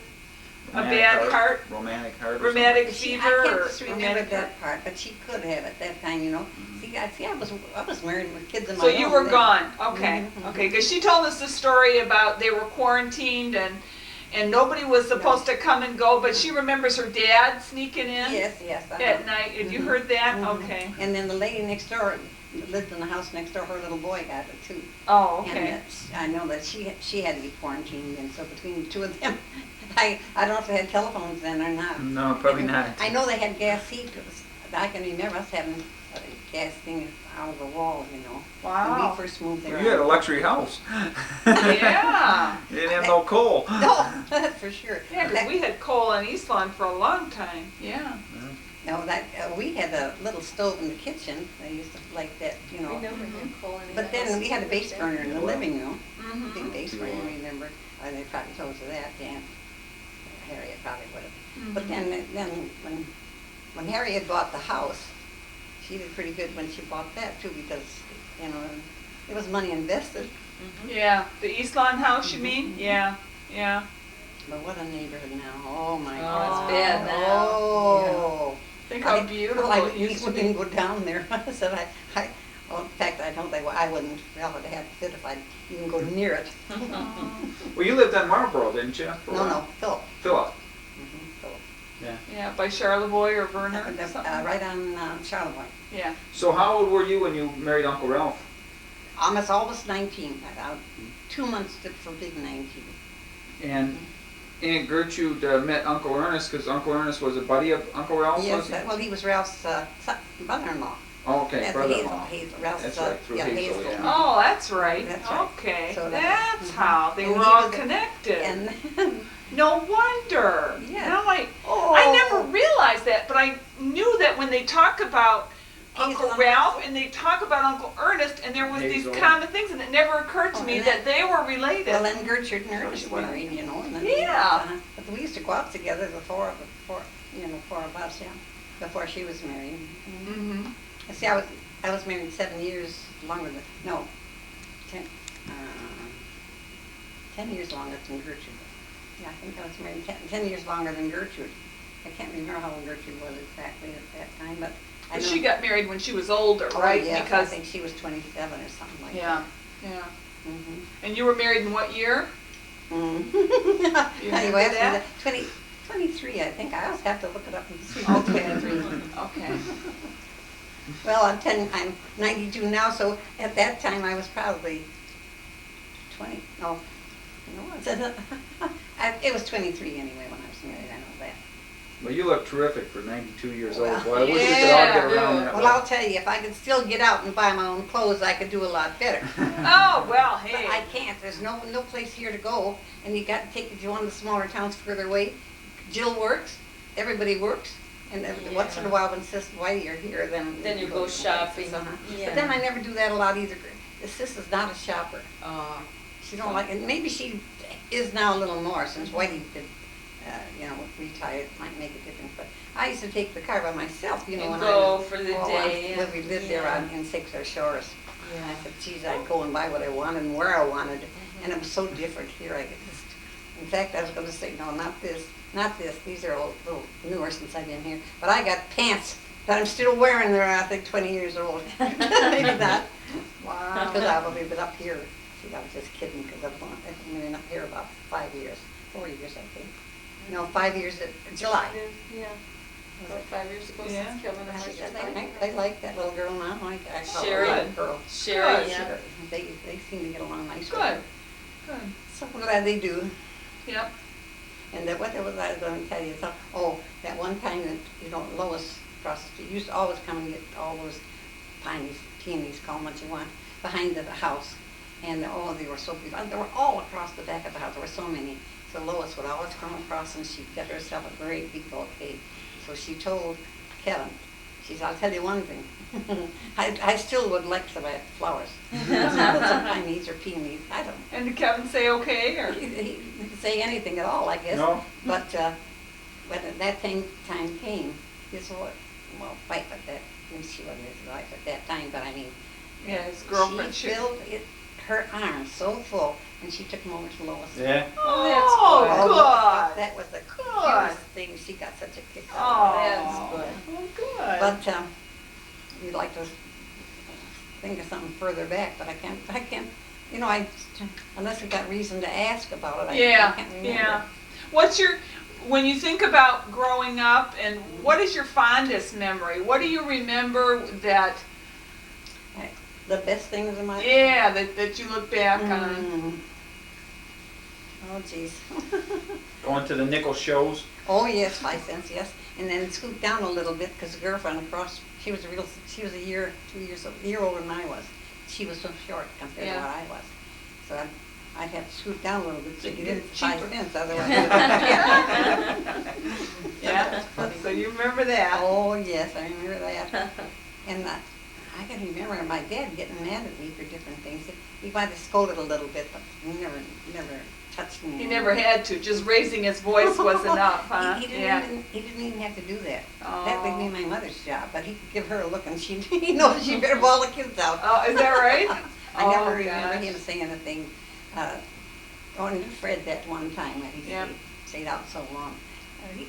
a bad heart? Romantic heart. or Rheumatic I fever can't or just remember rheumatic heart? that part, but she could have at that time, you know. See, I was married with kids in my So own. you were then. gone, okay, Mhm. okay, because she told us the story about they were quarantined and nobody was supposed to come and go, but she remembers her dad sneaking in Yes, I at know. night. Have you Mhm. heard that? Mhm. Okay. And then the lady next door that lived in the house next door. Her little boy got it too. Oh, And okay. I know that she had to be quarantined, and so between the two of them, I don't know if they had telephones then or not. No, probably And not. I know they had gas heat. I can remember us having a gas thing out of the wall, you know. When Wow. we first moved there. You had a luxury house. Yeah. You didn't have no coal. No, that's for sure. Yeah, because we had coal in East Lawn for a long time, yeah. No, we had a little stove in the kitchen. I used to like that, you know. We never had coal in the But then house. we had a base burner in the living room. Mhm. Big base burner, remember? They probably told you that, Dan. Harriet probably would have. But then when Harriet bought the house, she did pretty good when she bought that too, because, you know, it was money invested. Yeah, the East Lawn house, you mean? Yeah, yeah. But what a neighborhood now. Oh my Oh, God. it's bad now. Oh. Think how beautiful I it used to wouldn't be. go down there. I said, well, in fact, I don't think, I wouldn't, Ralph would have fit if I even go near it. Well, you lived on Marlboro, didn't you? for a No, while? no, Philip. Philip. Philip. Yeah. Yeah, by Charlevoix or Vernon or something. Right on Charlevoix. Yeah. So how old were you when you married Uncle Ralph? Almost 19, about 2 months for big 19. And Aunt Gertrude met Uncle Ernest because Uncle Ernest was a buddy of Uncle Ralph. Yes, was he? well, he was Ralph's brother-in-law. Oh, okay, That's brother-in-law. Hazel, Ralph's, That's right, through yeah, Hazel, yeah. Oh, that's right. That's right. Okay, So that's mhm. how they And were he all was a- connected. And No wonder. Yeah. Now I Oh. never realized that, but I knew that when they talk about Uncle Hazel. Ralph, and they talk about Uncle Ernest, and there was these Hazel. common things, and it never occurred to Oh, me and that they were related. Well, then Gertrude and Ernest were married, you know. And then Yeah. But we used to go out together, the four of us, yeah, before she was married. Mm-hmm. See, I was married 7 years longer than, no, 10, 10 years longer than Gertrude. Yeah, I think I was married 10 years longer than Gertrude. I can't remember how old Gertrude was exactly at that time, but I But know. she got married when she was older, Oh, right? yes, I Because think she was 27 or something like yeah, that. yeah. Mm-hmm. And you were married in what year? Mm-hmm. You Now you remember asked me that? that. 23, I think. I always have to look it up and see. Okay. 23. Okay. Well, I'm 92 now, so at that time I was probably 20. No, it was 23 anyway when I was married. I know that. Well, you look terrific for 92 years old. Well, Boy, I wish we could all get yeah. around that. Well, I'll tell you, if I could still get out and buy my own clothes, I could do a lot better. Oh well, But I hey. can't. There's no place here to go, and you got to take it to one of the smaller towns further away. Jill works. Everybody works. And once in a while, when Sis and Whitey are here, Then you go shopping. Yeah. But then I never do that a lot either. Sis is not a shopper. Oh. She don't like it. Maybe she is now a little more since Whitey did, retired. Might make a difference. But I used to take the car by myself, you know, And when go I was, for the day, when we lived there yeah. in Sixer Shores. Yeah. I said, geez, I'd go and buy what I wanted and where I wanted, and it was so different here. In fact, I was going to say, no, not this. These are a little newer since I've been here. But I got pants that I'm still wearing. They're, I think, 20 years old. Maybe not. Wow. Because I've only been up here. See, I was just kidding because I've been up here about 5 years, 4 years, I think. No, 5 years in July. Yeah. About 5 years ago Yeah. since Kevin and I like that little girl now. I call her Sherry. a little girl. Sherry, Good. yeah. They seem to get along nicely. Good. Good. So glad they do. Yep. And that what was I going to tell you? That one time that, Lois across the street used to always come and get all those peonies, call them what you want, behind the house. And they were so beautiful. They were all across the back of the house. There were so many. So Lois would always come across and she'd get herself a great big bouquet. So she told Kevin, she said, I'll tell you one thing. I still would like some flowers. Some peonies or peonies. I don't know. And did Kevin say okay, or? He could say anything at all, I guess. No. But when that time came, his wife at that, she wasn't his wife at that time, but I mean, Yeah, his girlfriend. she filled her arms so full, and she took him over to Lois. Yeah. Oh, Oh, good. that was the Good. cutest thing. She got such a kick out Oh, of That's it. good. Oh, good. But we'd like to think of something further back, but I can't. Unless we got reason to ask about it, I can't remember. Yeah. When you think about growing up, and what is your fondest memory? What do you remember that, The best things in my that you look back on? Mm. Oh, geez. Going to the nickel shows. Oh, yes, 5 cents, yes. And then scoot down a little bit because the girlfriend across, she was a year older than I was. She was so short compared to Yeah. what I was. So I'd have to scoot down a little bit to get in for Cheaper. 5 cents, otherwise. Yeah. So you remember that? Oh, yes, I remember that. And I can remember my dad getting mad at me for different things. He might have scolded a little bit, but he never touched me. He never had to. Just raising his voice was enough, huh? He Yeah. didn't even have to do that. Oh. That would be my mother's job, but he could give her a look and he knows she better bawl the kids out. Oh, is that right? I never Oh, remember gosh. him saying anything. Only Fred that one time when he Yep. stayed out so long. He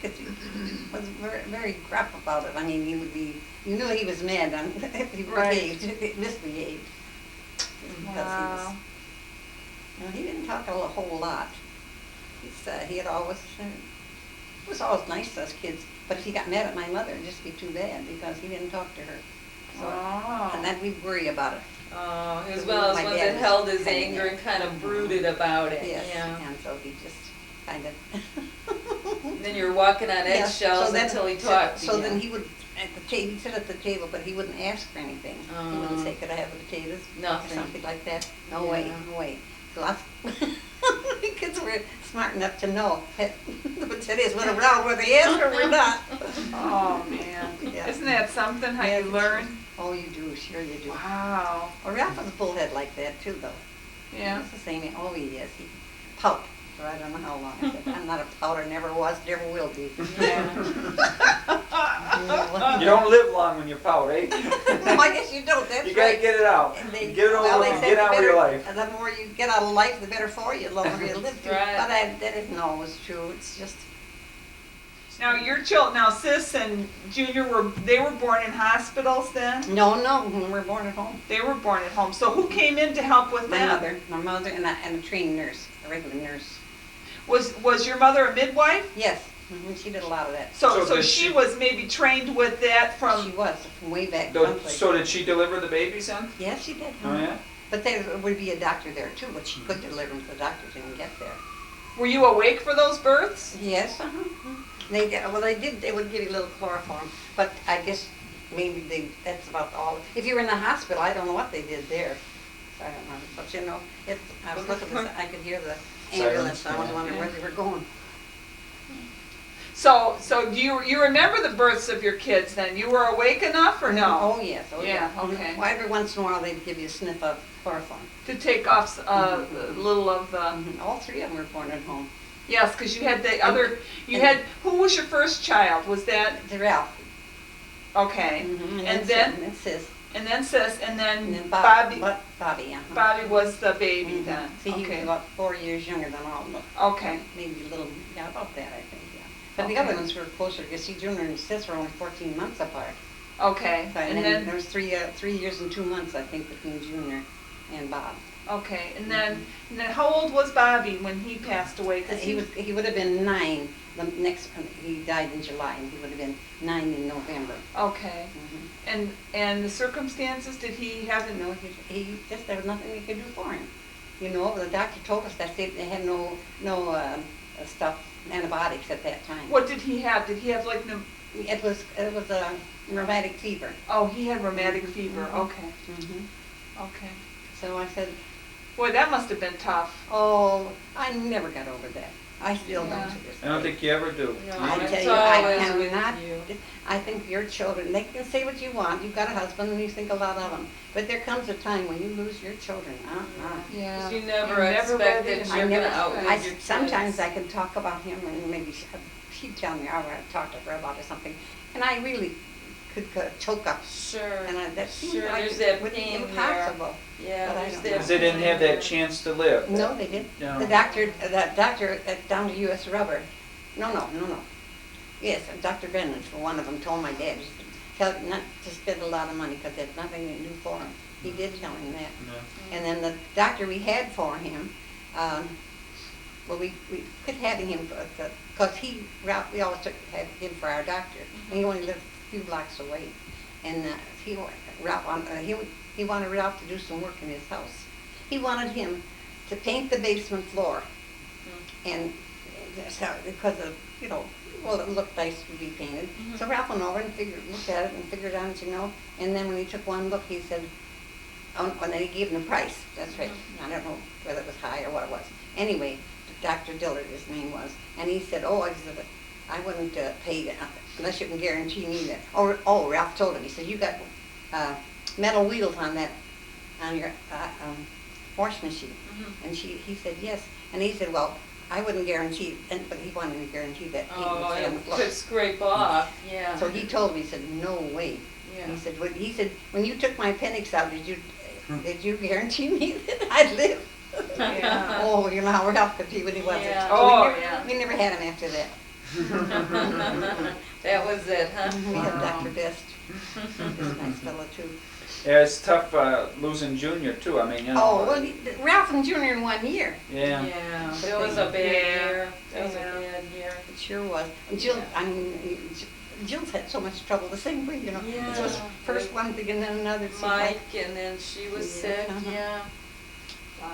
was very, very gruff about it. I mean, you knew he was mad if he misbehaved. Wow. He didn't talk a whole lot. He was always nice to us kids. But if he got mad at my mother, it'd just be too bad because he didn't talk to her. So, Oh. and then we'd worry about it. Oh, he was So one of those my ones dad that was held his kinda anger mad. and kind of brooded about it. Yes, Yeah. and so he just kind of. Then you were walking on Yeah, eggshells so then- until he talked to So you. then he would, he'd sit at the table, but he wouldn't ask for anything. He wouldn't say, could I have the potatoes? Nothing. Or something like that. No Yeah. way, no way. So I, kids were smart enough to know that it is went around whether they asked or we're not. Oh, man. Yeah. Isn't that something, how Yeah, you learn? Oh, you do, sure you do. Wow. Well, Ralph was a bullhead like that too, though. Yeah. It's the same. Oh, he is. He pout for I don't know how long. I said, I'm not a pouter, never was, never will be. You don't live long when you pout, eh? No, I guess you don't. That's You gotta right. get it out. And Get it over well, with they and said get the on with your better- life. The more you get out of life, the better for you, the longer you live. Right. But that isn't always true. It's just, Now, your children, now Sis and Junior were born in hospitals then? no, when we were born at home. They were born at home. So who came in to help with My them? mother and a trained nurse, a regular nurse. Was your mother a midwife? Yes, she did a lot of that. So So did she she- was maybe trained with that She from, was, from way back. So did she deliver the babies then? Yes, she did. Oh, yeah? But there would be a doctor there too, but she could deliver them, the doctor didn't get there. were you awake for those births? Yes, they would give you a little chloroform, but I guess maybe that's about all. If you were in the hospital, I don't know what they did there. I don't know, but you know, I was looking, I could hear the ambulance, Sirens, I was yeah. wondering where they were going. So do you remember the births of your kids then? You were awake enough or no? Oh, yes, oh, yeah. Yeah, okay. Well, every once in a while, they'd give you a sniff of chloroform. To take off a little of the, All three of them were born at home. yes, because you had the other, who was your first child? Was that, They're Ralph. okay. And And then then, Sis, and then Sis, and and then then Bobby. Bobby, yeah. Bobby was the baby Mhm. then. See, he was Okay, about 4 years younger than all of them. okay, Maybe a little, yeah, about that, I think, yeah. But the Okay. other ones were closer, because see, Junior and Sis were only 14 months apart. okay. So, And then then, there was 3 years and 2 months, I think, between Junior and Bob. okay, and then how old was Bobby when he passed away? 'Cause He would have been 9, he died in July, and he would have been 9 in November. Okay, Mhm. and the circumstances, did he have You know, he just, there was nothing we could do for him. You know, the doctor told us that they had no antibiotics at that time. what did he have? Did he have like, It was a rheumatic fever. oh, he had rheumatic fever, Mhm. okay, okay. So I said, Boy, that must have been tough. oh, I never got over that. I still Yeah. don't to this I don't day. think you ever do. No, I it's tell you, I always cannot, with you. I think your children, they can say what you want, you've got a husband and you think a lot of them, but there comes a time when you lose your children, Yeah. 'Cause you never You never expect read it. that I you're never gonna outlive I, your kids. sometimes I can talk about him and maybe she'd tell me, I would talk to her about it or something, and I really could choke up, Sure, and that seems sure, like there's it that would be pain there. impossible. Yeah, But I there's don't that. know. Because they didn't have that chance to live. No, they didn't. No. The doctor down to US Rubber, no. Yes, Dr. Brennan, for one of them, told my dad, not to spend a lot of money because there's nothing to do for him. He did tell him that. No. And then the doctor we had for him, well, we quit having him because we always had him for our doctor, and he only lived a few blocks away. And he wanted Ralph to do some work in his house. He wanted him to paint the basement floor, and that's how, because of, you know, well, it looked nice to be painted. So Ralph went over and looked at it and figured out, you know, and then when he took one look, he said, and then he gave him the price. That's right. I don't know whether it was high or what it was. Anyway, Dr. Dillard, his name was, and he said, I wouldn't pay that unless you can guarantee me that. Oh, Ralph told him. He said, you got metal wheels on your wash machine. And he said, yes. And he said, well, I wouldn't guarantee, but he wanted to guarantee that he Oh, would stay on the it floor. could scrape off, yeah. So he told me, he said, no way. Yeah. He said, when you took my appendix out, did you guarantee me that I'd live? Yeah. Oh, you know how Ralph could be when he wasn't. Yeah. So Oh, we never had him after that. That was it, huh? We had Dr. Best. He's a nice fellow too. Yeah, it's tough losing Junior too. I mean, you know. Oh, well, Ralph and Junior in 1 year. Yeah. Yeah, it was a bad year. It was a Yeah. bad year. It sure was. And Jill, Jill's had so much trouble the same way, you know. It was Yeah. first one thing and then another. It seemed like- Mike, and then she was Yeah, sick, uh-huh. yeah. Wow.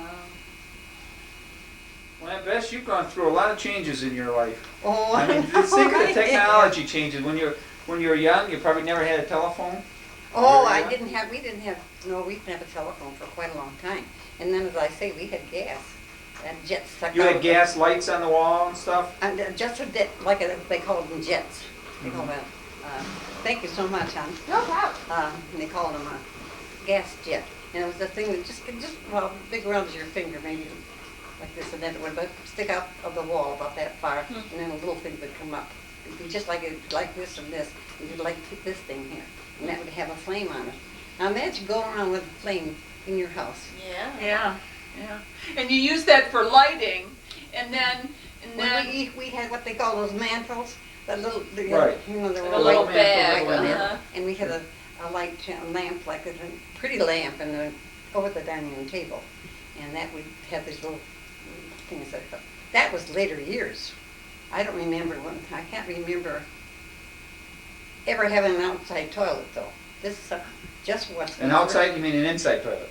Well, Bess, you've gone through a lot of changes in your life. Oh, I mean, just think of the right. technology changes. When you were young, you probably never had a telephone. Oh, Yeah. we didn't have a telephone for quite a long time. And then, as I say, we had gas. that jet stuck You out had of gas lights on the wall and stuff? And just a bit, like they call them jets. They call that. Thank you so much, hon. No problem. They called them a gas jet, and it was the thing that just well, big around as your finger, maybe like this, and then it would stick out of the wall about that far, and then a little thing would come up. It'd be just like this and this, and you'd like this thing here, and that would have a flame on it. Now imagine going around with a flame in your house. Yeah. Yeah, yeah. And you use that for lighting, and then When we had what they call those mantles, that little, Right. you know, they were Like a little white bag, mantle, right, uh-huh. and we had a light lamp, like a pretty lamp, over the dining room table, and that would have these little things that was later years. I don't remember I can't remember ever having an outside toilet though. This just was. An outside, you mean an inside toilet?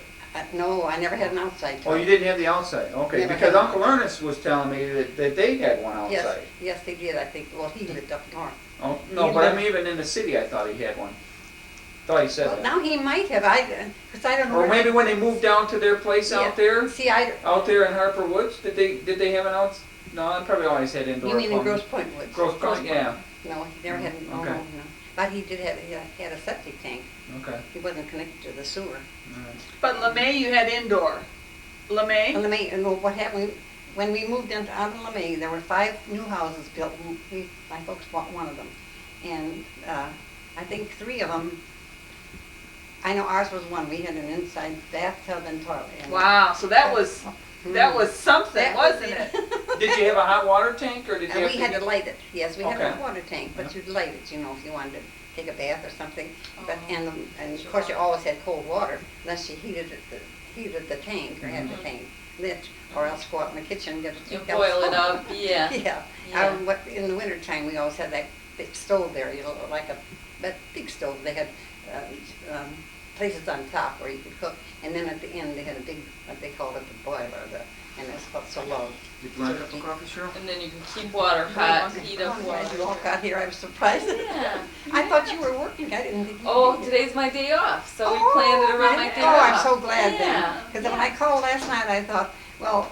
No, I never had an outside toilet. Oh, you didn't have the outside, okay, Never because had. Uncle Ernest was telling me that they had one Yes, outside. yes, they did. I think. Well, he lived up north. Oh, no, but I mean, even in the city, I thought he had one. Thought he said Well, that. now he might have. Because I don't know. Or where- maybe when they moved down to their place out there, See, out there in Harper Woods, did they have an outs? No, they probably always had indoor you mean in plumbing. Grosse Pointe Woods? Grosse Pointe, yeah, No, he never had. No, Okay. no. But he did have. He had a septic tank. okay. He wasn't connected to the sewer. All right. but LeMay you had indoor. LeMay? And LeMay, and what happened when we moved out of LeMay, there were 5 new houses built. And my folks bought one of them, and I think 3 of them. I know ours was one. We had an inside bathtub and toilet. And Wow, so that was something, That wasn't it? Did you have a hot water tank, or did you And have we to had to light it. Yes, we had Okay. a water tank, but you'd light it, you know, if you wanted to take a bath or something. But Oh. and of course you always had cold water unless you heated the tank or had the tank lit, or else go out in the kitchen and get a You 2 gallon boil it stove. up, yeah. Yeah. Yeah. In the wintertime, we always had that big stove there, you know, like that big stove. They had places on top where you could cook, and then at the end they had a big, what they called it, the boiler, and it's called so low. Did you want a cup of coffee, Cheryl? And then you can keep water hot, heat up I'm glad you water. all got here. I was surprised. Yeah. I thought you were working. I didn't think you Oh, were. today's my day off, so we planned it around my day Oh, off. I'm so glad then. Yeah. Because when I called last night, I thought, well,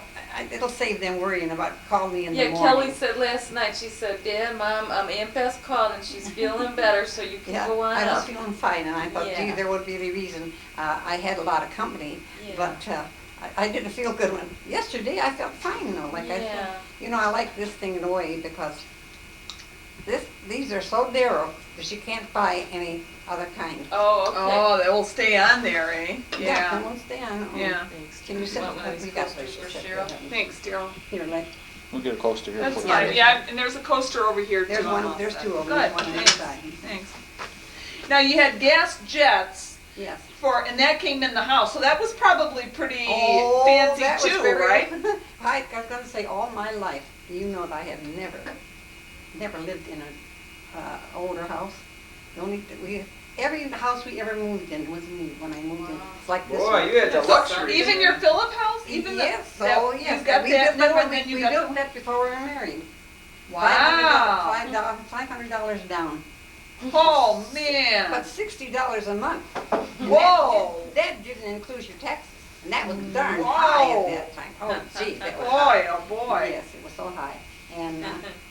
it'll save them worrying about calling me in the Yeah, morning. Kelly said last night, she said, Dad, Mom, Aunt Bess called and she's feeling better, so you can Yeah, go on I was up. feeling fine, and I thought, gee, Yeah. there would be any reason. I had a lot of company, Yeah. but I didn't feel good when, yesterday I felt fine though. Like I Yeah. felt, you know, I like this thing in a way because these are so narrow that you can't buy any other kind. Oh, okay. Oh, they will stay on there, eh? They Yeah. won't stay on. Yeah. Thanks. Can you sit? Want one of these We got coasters for sit Cheryl? there. Thanks, Daryl. Here, like, We'll get a coaster here. That's for you. fine, yeah, and there's a coaster over here too. there's one, almost. there's 2 of them, Good, there's one on each thanks, side. thanks. Now, you had gas jets Yes. and that came in the house, so that was probably pretty Oh, fancy that was too, very- right? I was gonna say, all my life, you know that I have never lived in an older house. The only, every house we ever moved in was me when I moved in. Wow. It's like this Boy, one. you had the So, luxury. even your Phillip house, even Yes, that, oh, yes. you got We that built new one, and then you we got built the. that before we were married. Wow. $500 down, Oh, but man. $60 a month. And Whoa. That didn't include your taxes, and that was darn Whoa. high at that time. Oh, gee, that was Boy, high. oh boy. Yes, it was so high. And,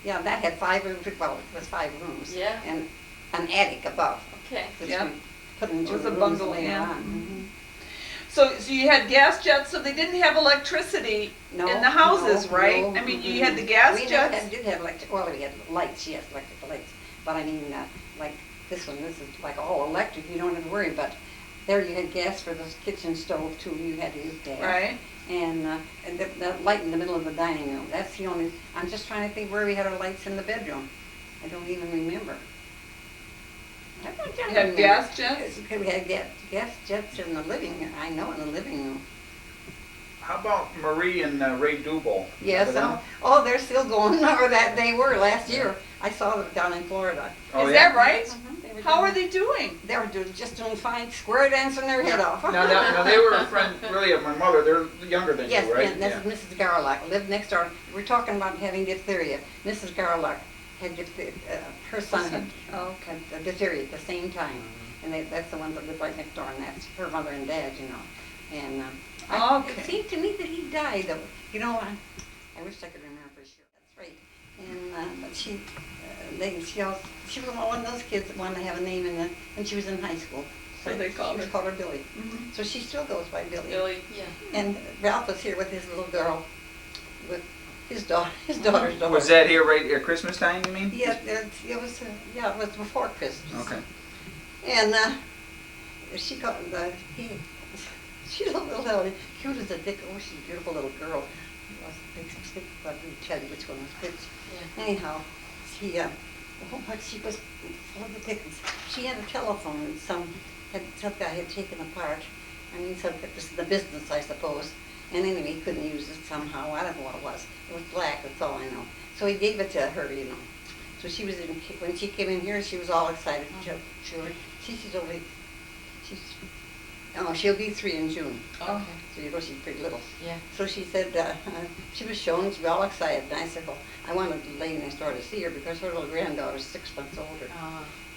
yeah, that had 5 rooms, well, it was 5 rooms. Yeah. And an attic above, Okay. which Yeah. we put into It was a rooms bungalow, later yeah. on. So you had gas jets, so they didn't have electricity No, in the houses, no, right? no, I mean, you mm-mm. had the gas We never jets. did have electric, well, we had lights, yes, electric lights. But I mean, like this is like all electric, you don't have to worry. But there you had gas for the kitchen stove too, you had to use gas. Right. And the light in the middle of the dining room, that's the only, I'm just trying to think where we had our lights in the bedroom. I don't even remember. I don't You had remember. gas jets? We had gas jets in the living room, I know, in the living room. How about Marie and Ray Dubel? Yes, Remember them? oh, they're still going, or that they were last year. I saw them down in Florida. Oh, Is yeah? that right? They were How doing- are they doing? They were just doing fine, square dancing their head off. Now, they were a friend, really, of my mother. They're younger than Yes, you, right? and this is Mrs. Garlock, lived next door. We're talking about having diphtheria. Mrs. Garlock had diphtheria, her son had Oh, okay. diphtheria at the same time. And that's the one that lived right next door, and that's her mother and dad, you know. And Okay. it seemed to me that he died. You know, I wish I could remember for sure. That's right. And but she was one of those kids that wanted to have a name when she was in high school. So they called she her. called her Billy. Mhm. So she still goes by Billy. Billy. Yeah. And Ralph was here with his little girl, with his daughter's daughter. Was that here right at Christmas time, you mean? Yeah, it was. Yeah, it was before Christmas. Okay. And she called she's a little cute as a dick. Oh, she's a beautiful little girl. Let me tell you which one was which. Yeah. Anyhow, but she was full of the dickens. She had a telephone and some guy had taken apart. I mean, it was the business, I suppose. And anyway, he couldn't use it somehow. I don't know what it was. It was black, that's all I know. So he gave it to her, you know. So she was when she came in here, she was all excited. She'll be 3 in June. Okay. So you know she's pretty little. Yeah. So she said, she was shown, she was all excited. And I said, well, I wanted to lay next door to see her because her little granddaughter's 6 months older.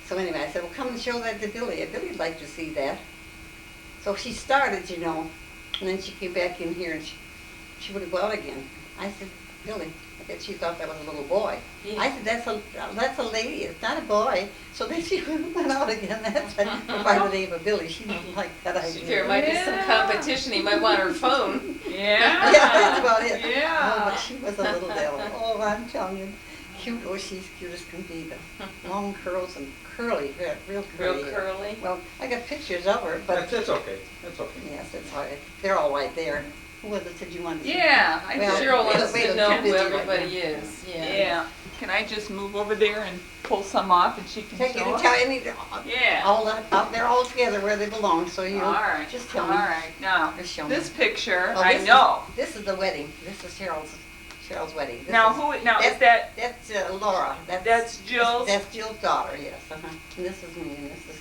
So anyway, I said, well, come and show that to Billy. Billy'd like to see that. So she started, you know, and then she came back in here and she would go out again. I said, Billy, I bet she thought that was a little boy. Yeah. I said, that's a lady, it's not a boy. So then she went out again. That's by the name of Billy. She didn't like that idea. There might be some competition. He might want her phone. Yeah. Yeah, that's about it. Yeah. Oh, but she was a little devil. Oh, I'm telling you, cute. Oh, she's cute as can be. The long curls and curly hair, real curly. Real curly. Well, I got pictures of her, but That's okay. That's okay. yes, it's all right. They're all right there. Who was it? Did you want to? Yeah, I Well, did. Cheryl wants wait to a know minute. who Busy right everybody now. is. Yeah. Can I just move over there and pull some off and she can Take you show to us? tell any. Yeah. All out there, all together where they belong. So you All right. just tell All me. right. Now, Just show me. this picture, Oh, I this is- know. This is the wedding. This is Cheryl's wedding. This Now, is- is that, That's Laura. That's Jill's? That's Jill's daughter. Yes. And this is me, and this is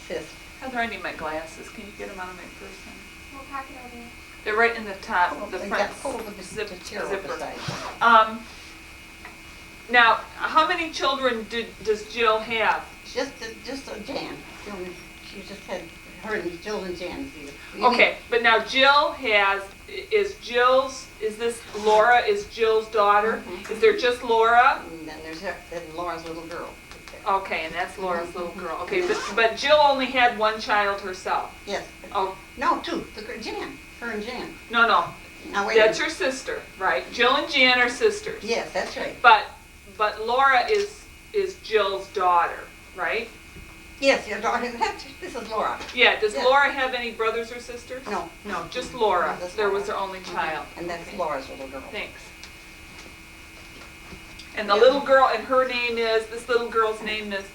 Sis. Heather, I need my glasses. Can you get them out of my purse? honey? We'll pack it over. They're right in the top, the front Pull over the zipper. Cheryl beside. Now, how many children does Jill have? Just a Jan. She just had her and Jill and Jan. Okay, but now Jill is this Laura is Jill's daughter? Mhm. Is there just Laura? And then there's then Laura's little girl. Okay, and that's Laura's little girl. Okay, but Jill only had one child herself. Yes. Oh, No, two. Jan. Her and Jan. no. Now wait. a That's minute. her sister, right? Jill and Jan are sisters. Yes, that's right. But Laura is Jill's daughter, right? Yes, your daughter. This is Laura. Yeah, does Yeah. Laura have any brothers or sisters? No. Just Laura. That's There Laura. was her only child. And that's Okay. Laura's little girl. Thanks. And the little girl, and her name is, this little girl's name is,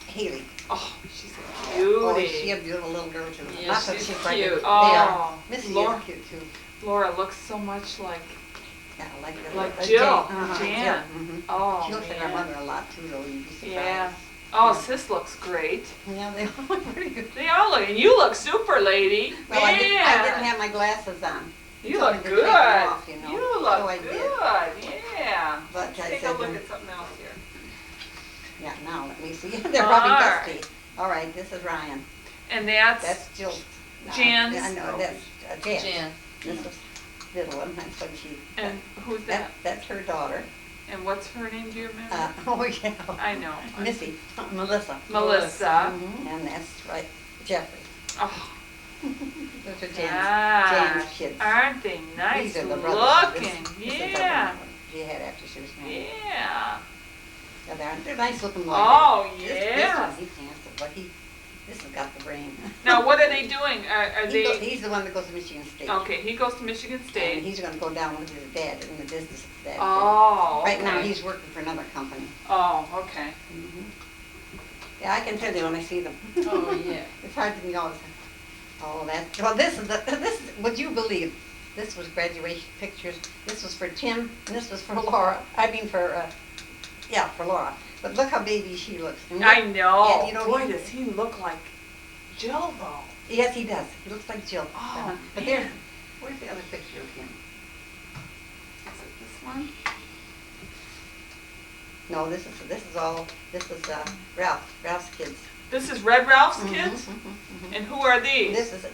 Haley. oh, she's a Oh, cutie. she's a beautiful little girl too. Yeah, Not that she's right cute. there. They are. Oh, Missy Laura. is cute too. Laura looks so much like, Yeah, like Jill. Jan. Jan. Mhm. oh, She looks like man. our mother a lot too, though. You'd be surprised. Yeah. Oh, Sis looks great. Yeah, they all look pretty good. They all look, and you look super, lady. Well, Man. I didn't have my glasses on. You told look me to good. take them off, you know. You So look I did. good. Yeah. But Let's I take a said, look at something else here. yeah, now let me see. They're probably All dusty. right. All right, this is Ryan. And that's That's Jill's. Jan's? I know, that's Jan. Jan. This is little one. That's what she. and who's that? That's her daughter. And what's her name? Do you remember? Oh yeah. I know. Missy, Melissa. Melissa. Mhm, and that's right, Jeffrey. Oh, Those are Jan's gosh, kids. aren't they nice These are the brothers. looking? This is the Yeah. one she had after she was married. Yeah. Yeah, they're nice looking boys. Oh, This yeah. one, he's handsome, but this has got the brain. Now, what are they doing? Are they? He's the one that goes to Michigan State. Okay, he goes to Michigan And State. he's gonna go down with his dad in the business of his dad. Oh, Right now, okay. he's working for another company. Oh, okay. Mhm. Yeah, I can tell you when I see them. Oh, yeah. It's hard to be always, oh, that, well, would you believe, this was graduation pictures, this was for Tim, and this was for Laura, for Laura. But look how baby she looks. And I look- know. and, you know, Boy, does he look like Jill, though. Yes, he does, he looks like Jill. Oh, But man. there, where's the other picture of him? Is it this one? No, this is Ralph's kids. This is Red Ralph's Mhm, kids? mhm, mhm. And who are these? This is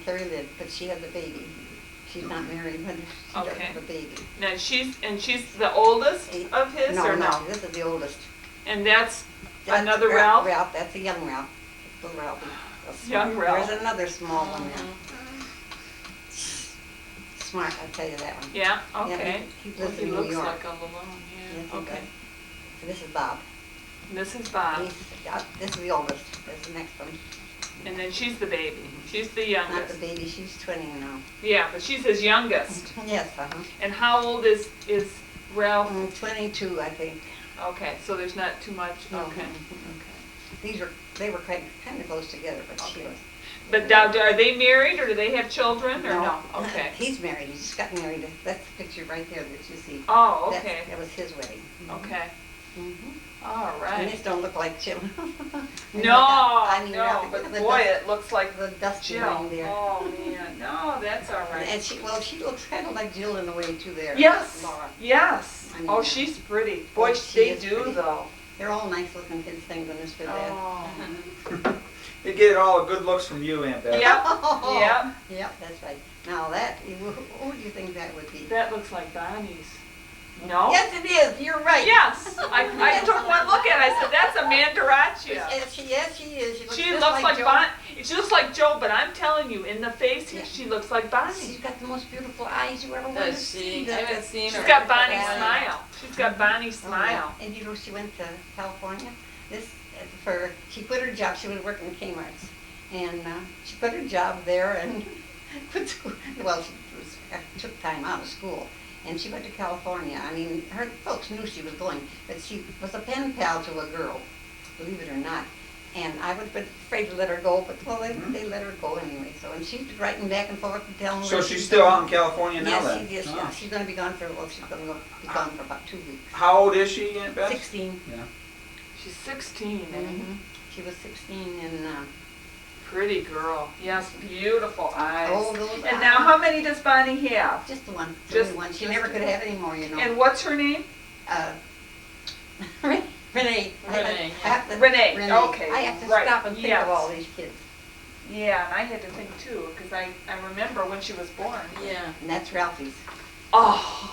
Carrie Lynn, but she has a baby. She's not married, but she does Okay. have a baby. Now she's the oldest of his, or no? No, this is the oldest. And that's That's another Ralph? Ralph, that's a young Ralph. Little Ralphie. Young Ralph. There's another small one there. Smart, I'll tell you that one. Yeah, Yeah, okay. he Well, lives he in New looks York. like a Lalone, Yes, yeah, he okay. does. This is Bob. This is Bob, This is the oldest. This is the next one. and then she's the baby. She's the Not the youngest. baby, she's 20 now. Yeah, but she's his youngest. Yes, And how old is Ralph? 22, I think. Okay, so there's not too much, No. okay. They were kind of close together, but she Okay. was. But now, are they married, or do they have children, or no? No. Okay. He's married, he just got married. That's the picture right there that you see. Oh, That's- okay, That was his wedding. okay, Mhm. all And right. these don't look like Jim. No, Ralph, no, but boy, it looks like the dust Jill. behind there. Oh, man, no, that's all right. And she looks kind of like Jill in a way too there. Yes, Laura. yes. I mean, Oh, she's pretty. Boy, oh, she they is do pretty. though. They're all nice looking kids, thank goodness for that. Oh. You get all the good looks from you, Aunt Beth. Yep, yep. Yep, that's right. Now who do you think that would be? That looks like Bonnie's. No? Yes, it is, you're right. Yes, I took one look at it, I said, that's Amanda Raccia. Yes, she is. She just looks like Joe. Bonnie, she looks like Joe, but I'm telling you, in the face here, Yeah. she looks like Bonnie. She's got the most beautiful eyes you ever want to Does see. she? I haven't seen She's her. got Bonnie's Yeah. smile. She's got Bonnie's Oh, smile. yeah. And you know, she went to California. She quit her job. She was working in Kmart's, and she quit her job there and quit school. Well, took time out of school, and she went to California. I mean, her folks knew she was going, but she was a pen pal to a girl, believe it or not. And I would have been afraid to let her go, but well, they let her go anyway. So, and she's writing back and forth and telling me. So she's still out in California now Yes, then? she is. Oh. Yeah, she's going to be gone for be gone for about 2 weeks. How old is she, Aunt Beth? 16. Yeah. She's 16, eh? Mhm. She was 16 and, Pretty girl. Yes, beautiful eyes. oh, those And now, how many does Bonnie have? just the one, Just- only one. She just never the could one. have any more, you know. And what's her name? Renee. Renee, I have to, Renee, okay, I have to right, stop and think yes. of all these kids. Yeah, and I had to think too, because I remember when she was born. yeah. And that's Ralphie's. Oh,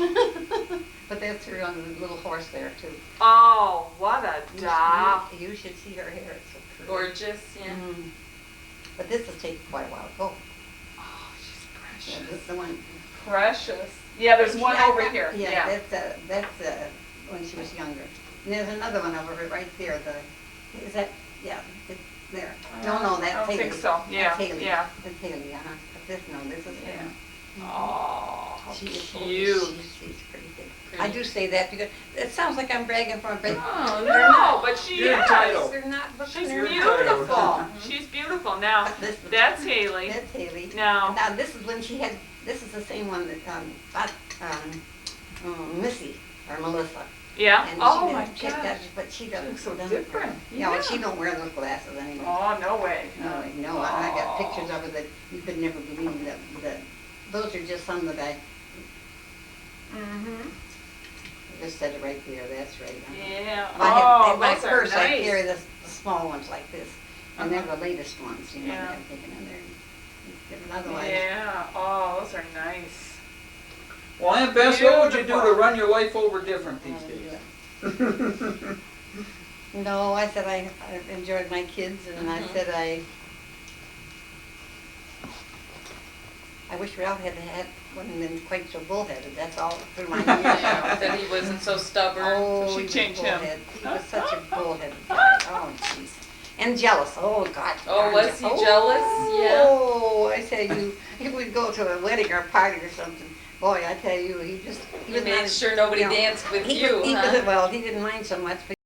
But that's her on the little horse there, too. oh, what a doll. You should see her hair. It's so pretty. Gorgeous, yeah. Mhm. But this has taken quite a while to go. Oh, she's Yeah, precious. this is the one. Precious. Yeah, there's one Yeah, over here. Yeah, Yeah. that's when she was younger. And there's another one over right there. Is that, yeah, there. No, that's I don't Haley. think so. Yeah, That's Haley. yeah. That's Haley, But this is Yeah. him. Oh, how She is cute. She's pretty good. Pretty. I do say that because it sounds like I'm bragging for a big. Oh, No, but she You're is. entitled. They're not, but She's they're beautiful. not. She's beautiful. Now, But this- that's Haley. That's Haley. Now, Now, this is when she had, this is the same one that, Missy, or Melissa. yeah. And Oh she my didn't check that, gosh. but she She doesn't. looks so doesn't- different. Yeah, well, she don't wear those glasses anymore. Oh, no way. No, I got pictures of her that you could never believe that, those are just some that I Mm-hmm. just said it right there, that's right. Yeah. In my those are purse, I nice. carry the small ones like this, and they're Uh-huh. the latest ones, you know, Yeah. that I'm taking in there. But otherwise, Yeah. Oh, those are nice. Well, Aunt Bess, what would you do to Beautiful. run your life over different I these don't do days? it. No, I said I enjoyed my kids, and I said I wish Ralph wouldn't been quite so bullheaded, that's all through my years. Yeah, that he wasn't so stubborn. Oh, So she he was changed him. bullheaded. He was such a bullheaded guy, oh jeez. And jealous, oh God. Oh, darn was he jealous? Yeah. Oh, I tell you, if we'd go to a wedding or a party or something, boy, I tell you, he He was made not- sure nobody you know, danced with he you, was- he huh? was- Well, he didn't mind so much, but